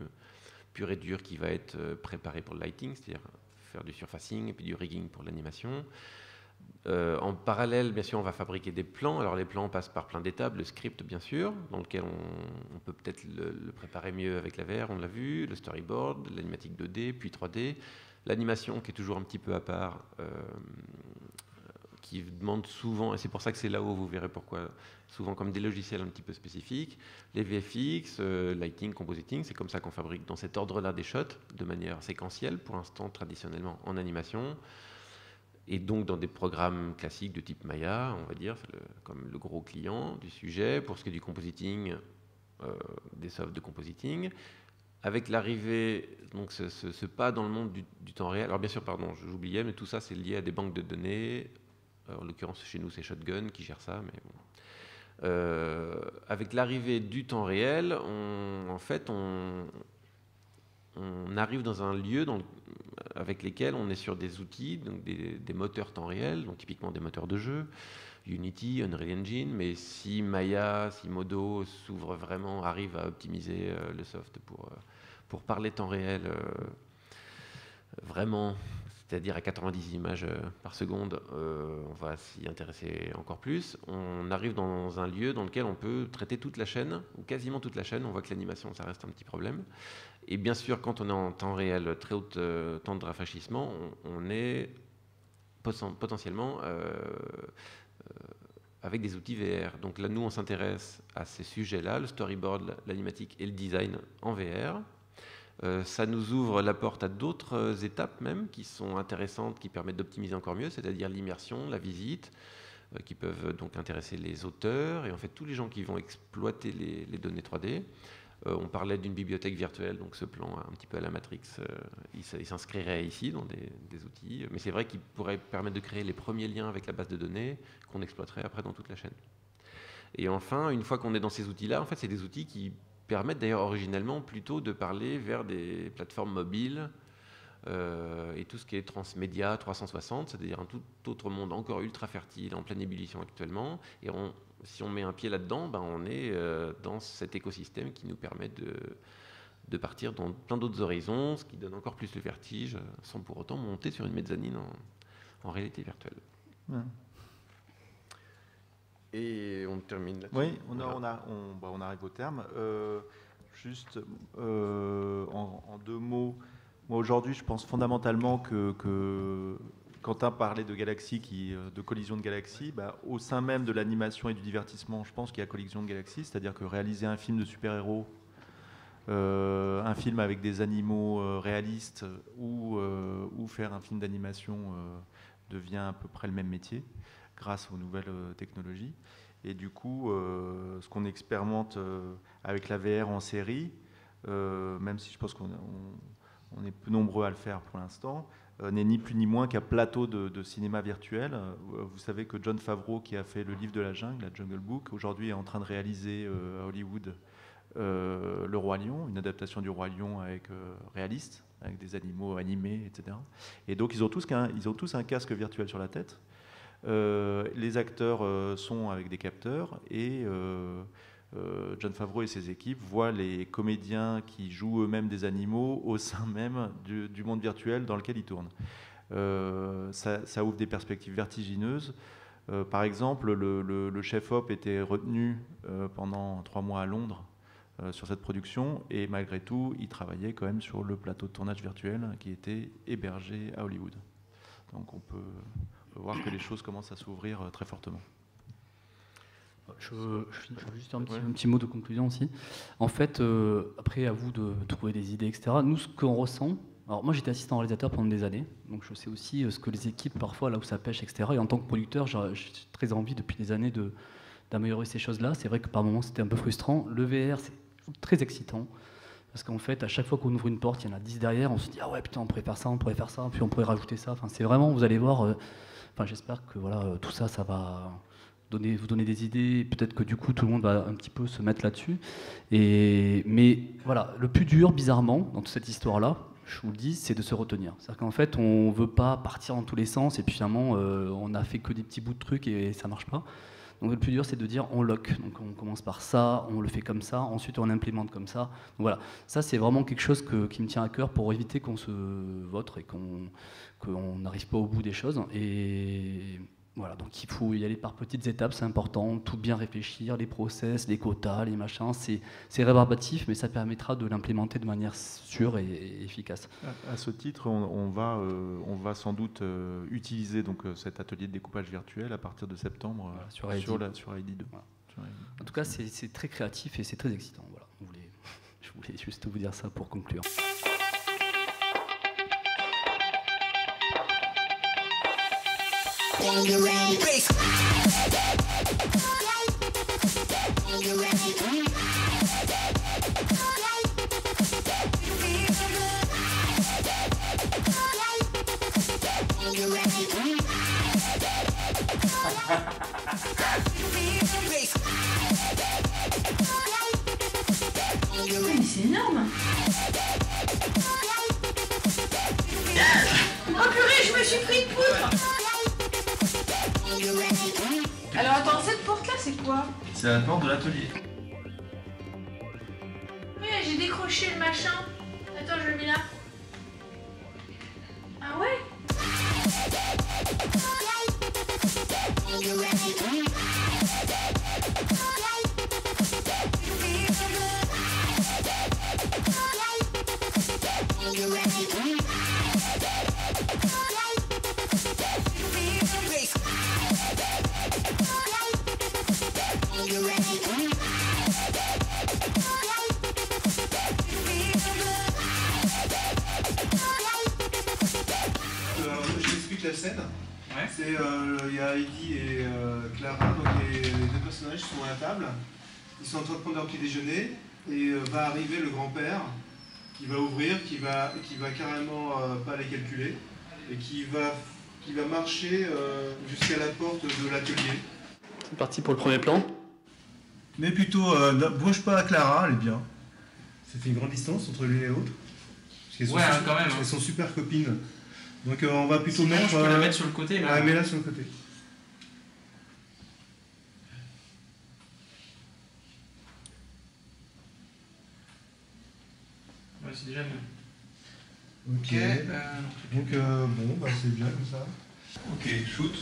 pur et dur qui va être préparé pour le lighting, c'est-à-dire faire du surfacing et puis du rigging pour l'animation. En parallèle, bien sûr, on va fabriquer des plans. Alors les plans passent par plein d'étapes, le script bien sûr, dans lequel on peut peut-être le préparer mieux avec la VR, on l'a vu, le storyboard, l'animatique 2D, puis 3D, l'animation qui est toujours un petit peu à part, qui demande souvent, et c'est pour ça que c'est là-haut, vous verrez pourquoi, souvent comme des logiciels un petit peu spécifiques, les VFX, lighting, compositing, c'est comme ça qu'on fabrique dans cet ordre-là des shots, de manière séquentielle, pour l'instant traditionnellement en animation, et donc dans des programmes classiques de type Maya, on va dire, comme le gros client du sujet. Pour ce qui est du compositing, des softs de compositing, avec l'arrivée, donc ce pas dans le monde du temps réel. Alors bien sûr, pardon, j'oubliais, mais tout ça c'est lié à des banques de données. En l'occurrence, chez nous, c'est Shotgun qui gère ça, mais bon. Avec l'arrivée du temps réel, on arrive dans un lieu avec lesquels on est sur des outils, donc des moteurs temps réel, donc typiquement des moteurs de jeu, Unity, Unreal Engine, mais si Maya, si Modo s'ouvre vraiment, arrive à optimiser le soft pour parler temps réel vraiment, c'est-à-dire à 90 images par seconde, on va s'y intéresser encore plus. On arrive dans un lieu dans lequel on peut traiter toute la chaîne, ou quasiment toute la chaîne. On voit que l'animation, ça reste un petit problème. Et bien sûr, quand on est en temps réel, très haut temps de rafraîchissement, on est potentiellement avec des outils VR. Donc là, nous, on s'intéresse à ces sujets-là, le storyboard, l'animatique et le design en VR. Ça nous ouvre la porte à d'autres étapes même qui sont intéressantes, qui permettent d'optimiser encore mieux, c'est-à-dire l'immersion, la visite, qui peuvent donc intéresser les auteurs et en fait tous les gens qui vont exploiter les données 3D. On parlait d'une bibliothèque virtuelle, donc ce plan un petit peu à la Matrix, il s'inscrirait ici dans des outils, mais c'est vrai qu'il pourrait permettre de créer les premiers liens avec la base de données qu'on exploiterait après dans toute la chaîne. Et enfin, une fois qu'on est dans ces outils-là, en fait, c'est des outils qui permettent d'ailleurs originellement plutôt de parler vers des plateformes mobiles et tout ce qui est transmédia 360, c'est-à-dire un tout autre monde encore ultra fertile, en pleine ébullition actuellement. Et si on met un pied là-dedans, ben on est dans cet écosystème qui nous permet de partir dans plein d'autres horizons, ce qui donne encore plus le vertige, sans pour autant monter sur une mezzanine en réalité virtuelle. Ouais. Et on termine là-dessus. Oui, on arrive au terme. Juste en deux mots, moi aujourd'hui je pense fondamentalement que Quentin parlait de galaxies, de collision de galaxies, au sein même de l'animation et du divertissement, je pense qu'il y a collision de galaxies, c'est-à-dire que réaliser un film de super-héros, un film avec des animaux réalistes ou faire un film d'animation devient à peu près le même métier grâce aux nouvelles technologies. Et du coup, ce qu'on expérimente avec la VR en série, même si je pense qu'on est peu nombreux à le faire pour l'instant, n'est ni plus ni moins qu'un plateau de cinéma virtuel. Vous savez que Jon Favreau, qui a fait le livre de la jungle, la Jungle Book, aujourd'hui est en train de réaliser à Hollywood Le Roi Lion, une adaptation du Roi Lion réaliste, avec des animaux animés, etc. Et donc ils ont tous un casque virtuel sur la tête. Les acteurs sont avec des capteurs et Jon Favreau et ses équipes voient les comédiens qui jouent eux-mêmes des animaux au sein même du monde virtuel dans lequel ils tournent. Ça ouvre des perspectives vertigineuses. Par exemple, le chef-op était retenu pendant 3 mois à Londres sur cette production et malgré tout, il travaillait quand même sur le plateau de tournage virtuel qui était hébergé à Hollywood. Donc on peut voir que les choses commencent à s'ouvrir très fortement. Je juste un petit mot de conclusion aussi. En fait, après, à vous de trouver des idées, etc. Nous, ce qu'on ressent... Alors moi, j'étais assistant réalisateur pendant des années, donc je sais aussi ce que les équipes, parfois, là où ça pêche, etc. Et en tant que producteur, j'ai très envie, depuis des années, d'améliorer ces choses-là. C'est vrai que par moments, c'était un peu frustrant. Le VR, c'est très excitant. Parce qu'en fait, à chaque fois qu'on ouvre une porte, il y en a 10 derrière, on se dit « Ah ouais, putain, on pourrait faire ça, puis on pourrait rajouter ça. » Enfin, c'est vraiment, vous allez voir... j'espère que voilà, tout ça, ça va vous donner des idées. Peut-être que du coup, tout le monde va un petit peu se mettre là-dessus. Mais voilà, le plus dur, bizarrement, dans toute cette histoire-là, je vous le dis, c'est de se retenir. C'est-à-dire qu'en fait, on ne veut pas partir dans tous les sens, et puis finalement, on n'a fait que des petits bouts de trucs et ça ne marche pas. Donc le plus dur, c'est de dire on lock. Donc on commence par ça, on le fait comme ça, ensuite on implémente comme ça. Donc voilà, ça c'est vraiment quelque chose qui me tient à cœur pour éviter qu'on se vautre et qu'on n'arrive pas au bout des choses. Et Voilà, donc il faut y aller par petites étapes, c'est important, tout bien réfléchir, les process, les quotas, les machins, c'est rébarbatif, mais ça permettra de l'implémenter de manière sûre et efficace. À ce titre, on va sans doute utiliser donc, cet atelier de découpage virtuel à partir de septembre sur ID2. Voilà. En tout cas, c'est très créatif et c'est très excitant. Voilà. Je voulais juste vous dire ça pour conclure. Mais c'est énorme! Oh purée, je me suis pris de poudre! Alors attends, cette porte-là, c'est quoi? C'est la porte de l'atelier. Oui, j'ai décroché le machin. Attends, je le mets là. Ah ouais? Je t'explique la scène. C'est il y a Heidi et Clara, donc les deux personnages sont à la table. Ils sont en train de prendre leur petit déjeuner et va arriver le grand-père qui va ouvrir, qui va carrément pas les calculer et qui va marcher jusqu'à la porte de l'atelier. C'est parti pour le premier plan. Mais plutôt, bouge pas à Clara, elle est bien. Ça fait une grande distance entre l'une et l'autre. Ouais, quand même. Elles sont super copines. Donc on va plutôt Sinon, mettre... je peux la mettre sur le côté, là. Ouais, mets-la sur le côté. Ouais, c'est déjà mieux. Ok. Donc bon, bah, c'est bien comme ça. Ok, shoot.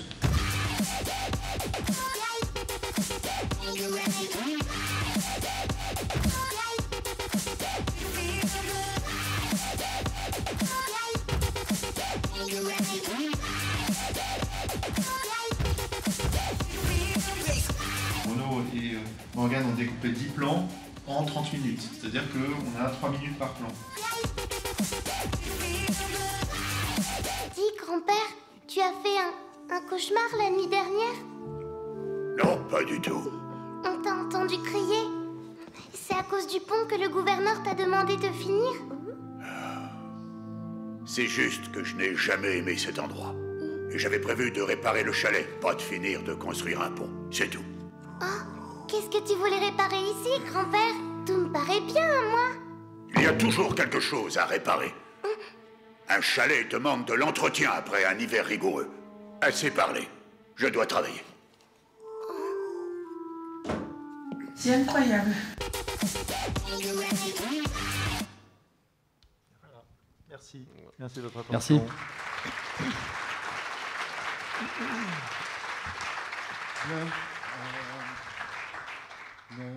Mono et Morgane ont découpé 10 plans en 30 minutes. C'est-à-dire qu'on a 3 minutes par plan. Dis, grand-père, tu as fait un cauchemar la nuit dernière? Non, pas du tout. On t'a entendu crier. C'est à cause du pont que le gouverneur t'a demandé de finir? C'est juste que je n'ai jamais aimé cet endroit. Et j'avais prévu de réparer le chalet, pas de finir de construire un pont. C'est tout. Oh, qu'est-ce que tu voulais réparer ici, grand-père? Tout me paraît bien, moi. Il y a toujours quelque chose à réparer. Un chalet demande de l'entretien après un hiver rigoureux. Assez parlé. Je dois travailler. C'est incroyable. Merci. Merci de votre attention. Merci.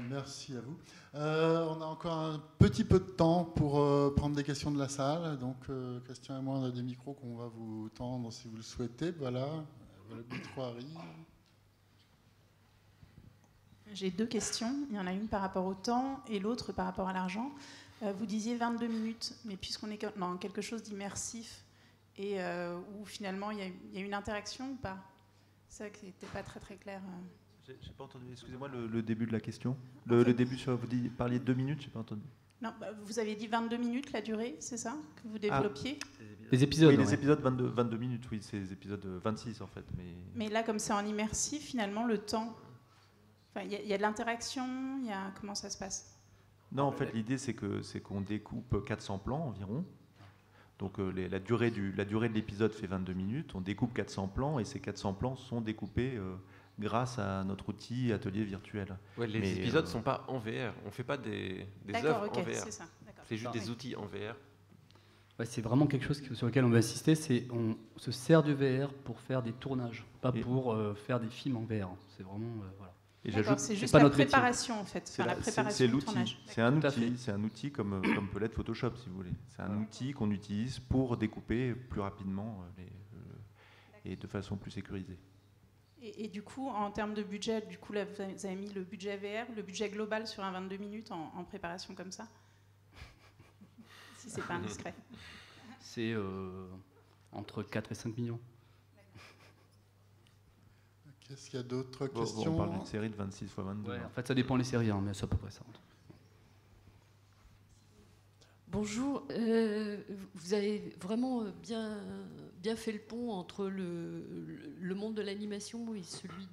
Merci à vous. On a encore un petit peu de temps pour prendre des questions de la salle. Donc, Christian et moi, on a des micros qu'on va vous tendre si vous le souhaitez. Voilà, le micro arrive. J'ai deux questions. Il y en a une par rapport au temps et l'autre par rapport à l'argent. Vous disiez 22 minutes, mais puisqu'on est dans quelque chose d'immersif et où finalement il y a une interaction ou pas? C'est ça qui n'était pas très très clair. J'ai pas entendu, excusez-moi, le début de la question. Le début, vous parliez de 2 minutes, j'ai pas entendu. Non, vous avez dit 22 minutes la durée, c'est ça que vous développiez? Les épisodes. Oui, les épisodes 22 minutes, oui, c'est les épisodes 26 en fait. Mais là, comme c'est en immersif, finalement, le temps, il y a de l'interaction, comment ça se passe? Non, en fait, l'idée c'est qu'on découpe 400 plans environ. Donc la durée de l'épisode fait 22 minutes. On découpe 400 plans et ces 400 plans sont découpés grâce à notre outil atelier virtuel. Ouais, les épisodes ne sont pas en VR. On ne fait pas des œuvres en VR. C'est ça, c'est juste des outils en VR. Ouais, c'est vraiment quelque chose sur lequel on veut insister, c'est on se sert du VR pour faire des tournages, pas pour faire des films en VR. C'est vraiment voilà. Et d'accord, c'est juste la préparation en fait, enfin, la préparation du tournage. C'est un outil comme peut l'être Photoshop si vous voulez. C'est un outil qu'on utilise pour découper plus rapidement et de façon plus sécurisée. Et du coup, en termes de budget, du coup là, vous avez mis le budget VR, le budget global sur un 22 minutes en préparation comme ça, si c'est pas indiscret. C'est entre 4 et 5 millions. Est-ce qu'il y a d'autres questions? On parle d'une série de 26 x 22. Ouais, en fait, ça dépend des séries, mais c'est à peu près ça. Bonjour. Vous avez vraiment bien fait le pont entre le monde de l'animation et celui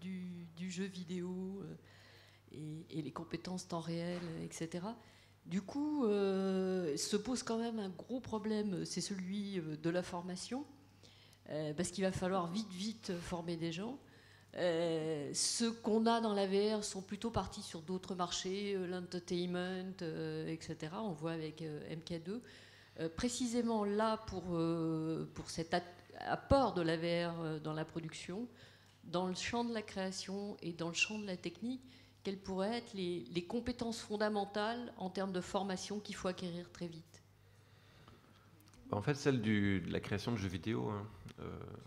du jeu vidéo et les compétences temps réel, etc. Du coup, se pose quand même un gros problème, c'est celui de la formation, parce qu'il va falloir vite former des gens. Ceux qu'on a dans la VR sont plutôt partis sur d'autres marchés, l'entertainment, etc. On voit avec MK2. Précisément là, pour cet apport de la VR dans la production, dans le champ de la création et dans le champ de la technique, quelles pourraient être les compétences fondamentales en termes de formation qu'il faut acquérir très vite? En fait, celle de la création de jeux vidéo.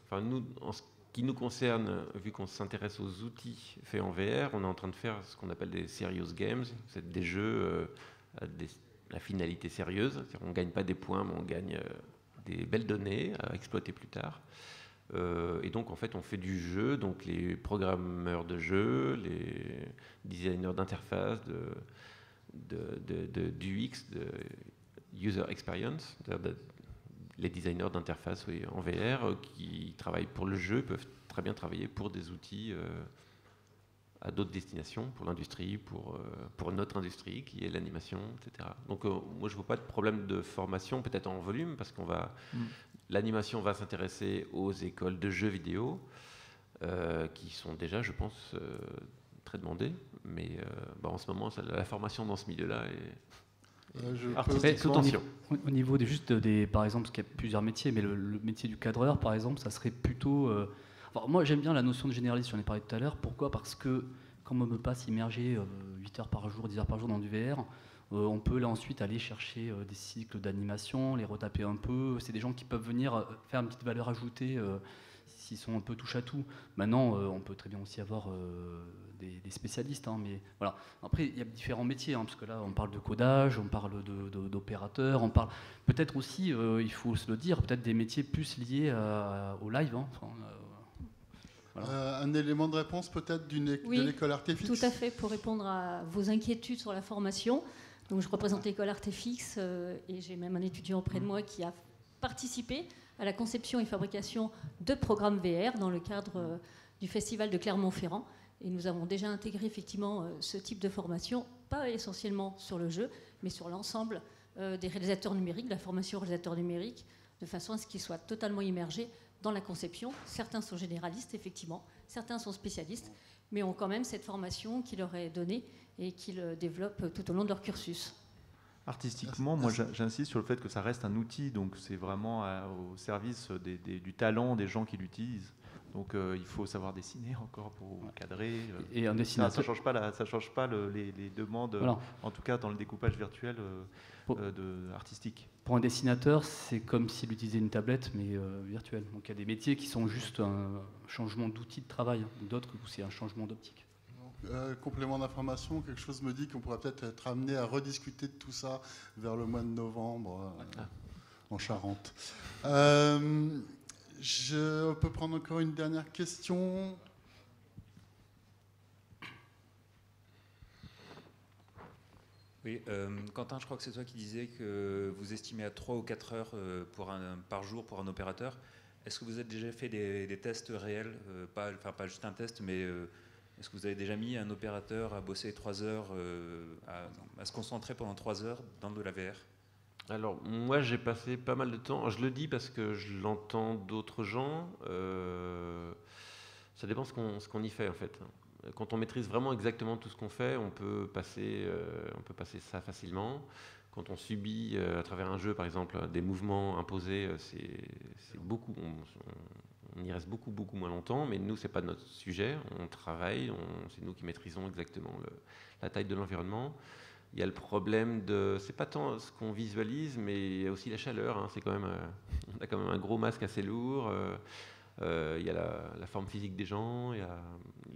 Enfin, nous, en ce qui nous concerne, vu qu'on s'intéresse aux outils faits en VR, on est en train de faire ce qu'on appelle des serious games, c'est des jeux à finalité sérieuse. On ne gagne pas des points, mais on gagne des belles données à exploiter plus tard. Et donc, en fait, on fait du jeu. Donc, les programmeurs de jeux, les designers d'interface, d'UX, de user experience, les designers d'interface en VR qui travaillent pour le jeu peuvent très bien travailler pour des outils à d'autres destinations, pour l'industrie, pour notre industrie qui est l'animation, etc. Donc moi je ne vois pas de problème de formation, peut-être en volume, parce l'animation va s'intéresser aux écoles de jeux vidéo qui sont déjà, je pense, très demandées. Mais en ce moment, la formation dans ce milieu-là est... Au niveau par exemple, parce qu'il y a plusieurs métiers, mais le métier du cadreur, par exemple, ça serait plutôt... moi, j'aime bien la notion de généraliste, j'en ai parlé tout à l'heure. Pourquoi? Parce que quand on ne peut pas s'immerger 8 heures par jour, 10 heures par jour dans du VR, on peut là ensuite aller chercher des cycles d'animation, les retaper un peu. C'est des gens qui peuvent venir faire une petite valeur ajoutée s'ils sont un peu touche à tout. Maintenant, on peut très bien aussi avoir des spécialistes, mais voilà. Après, il y a différents métiers, parce que là, on parle de codage, on parle d'opérateur, on parle peut-être aussi, il faut se le dire, peut-être des métiers plus liés au live. Voilà. Un élément de réponse peut-être de l'école Artefix? Tout à fait, pour répondre à vos inquiétudes sur la formation. Donc, je représente l'école Artefix et j'ai même un étudiant auprès de moi qui a participé à la conception et fabrication de programmes VR dans le cadre du festival de Clermont-Ferrand. Et nous avons déjà intégré effectivement ce type de formation, pas essentiellement sur le jeu, mais sur l'ensemble des réalisateurs numériques, de la formation réalisateur numérique, de façon à ce qu'ils soient totalement immergés dans la conception. Certains sont généralistes, effectivement, certains sont spécialistes, mais ont quand même cette formation qui leur est donnée et qu'ils développent tout au long de leur cursus. Artistiquement, moi j'insiste sur le fait que ça reste un outil, donc c'est vraiment au service du talent des gens qui l'utilisent. Donc il faut savoir dessiner encore pour cadrer. Et un dessinateur, ça change pas les demandes, voilà. En tout cas dans le découpage virtuel artistique. Pour un dessinateur, c'est comme s'il utilisait une tablette, mais virtuelle. Donc il y a des métiers qui sont juste un changement d'outil de travail, d'autres où c'est un changement d'optique. Complément d'information, quelque chose me dit qu'on pourrait peut-être être amené à rediscuter de tout ça vers le mois de novembre en Charente. Je peux prendre encore une dernière question. Oui, Quentin, je crois que c'est toi qui disais que vous estimez à 3 ou 4 heures par jour pour un opérateur. Est-ce que vous avez déjà fait des tests réels, pas juste un test, mais est-ce que vous avez déjà mis un opérateur à bosser 3 heures, à se concentrer pendant 3 heures dans de la VR? Alors, moi, j'ai passé pas mal de temps. Je le dis parce que je l'entends d'autres gens. Ça dépend ce qu'on y fait, en fait. Quand on maîtrise vraiment exactement tout ce qu'on fait, on peut passer ça facilement. quand on subit à travers un jeu, par exemple, des mouvements imposés, c'est beaucoup. On y reste beaucoup moins longtemps, mais nous, c'est pas notre sujet. On travaille, c'est nous qui maîtrisons exactement la taille de l'environnement. Il y a le problème de, c'est pas tant ce qu'on visualise, mais il y a aussi la chaleur. Hein. C'est quand même, on a quand même un gros masque assez lourd. Il y a la forme physique des gens. Il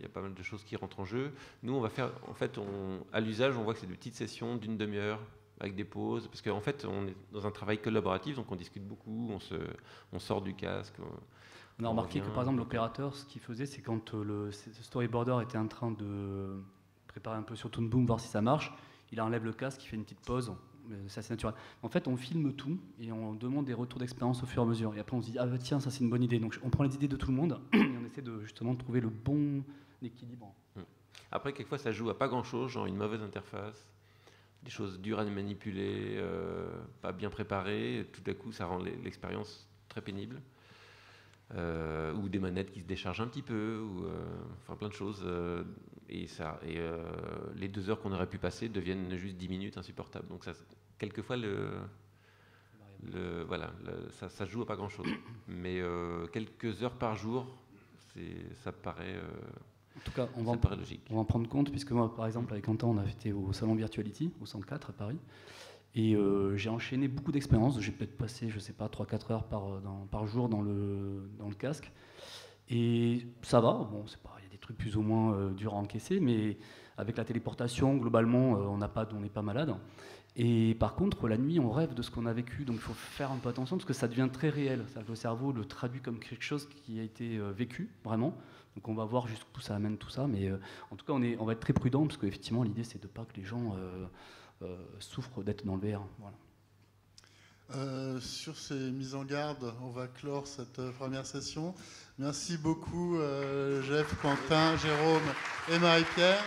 y a pas mal de choses qui rentrent en jeu. Nous, on va faire, en fait, à l'usage, on voit que c'est de petites sessions d'une demi-heure avec des pauses, parce qu'en fait, on est dans un travail collaboratif, donc on discute beaucoup, on sort du casque. On a remarqué que, par exemple, l'opérateur, ce qu'il faisait, c'est quand le storyboarder était en train de préparer un peu sur Toon Boom, voir si ça marche, il enlève le casque, il fait une petite pause, c'est assez naturel. En fait, on filme tout et on demande des retours d'expérience au fur et à mesure. Et après, on se dit, ah bah, tiens, ça c'est une bonne idée. Donc on prend les idées de tout le monde et on essaie justement de trouver le bon équilibre. Après, quelquefois, ça joue à pas grand-chose, genre une mauvaise interface, des choses dures à manipuler, pas bien préparées. Tout à coup, ça rend l'expérience très pénible. Ou des manettes qui se déchargent un petit peu, ou enfin plein de choses. Et les 2 heures qu'on aurait pu passer deviennent juste 10 minutes insupportables. Donc ça, quelquefois, ça joue à pas grand-chose. Mais quelques heures par jour, ça paraît... En tout cas, on va en prendre compte, puisque moi, par exemple, avec Quentin, on a été au salon Virtuality, au Centre 4 à Paris. Et j'ai enchaîné beaucoup d'expériences. J'ai peut-être passé, je sais pas, 3-4 heures par jour dans le casque. Et ça va, bon, il y a des trucs plus ou moins durs à encaisser, mais avec la téléportation, globalement, on n'est pas malade. Et par contre, la nuit, on rêve de ce qu'on a vécu, donc il faut faire un peu attention, parce que ça devient très réel. C'est-à-dire que le cerveau le traduit comme quelque chose qui a été vécu, vraiment. Donc on va voir jusqu'où ça amène tout ça, mais en tout cas, on va être très prudent, parce qu'effectivement, l'idée, c'est de ne pas que les gens... souffrent d'être dans le VR. Voilà. Sur ces mises en garde, on va clore cette première session. Merci beaucoup Jeff, Quentin, Jérôme et Marie-Pierre.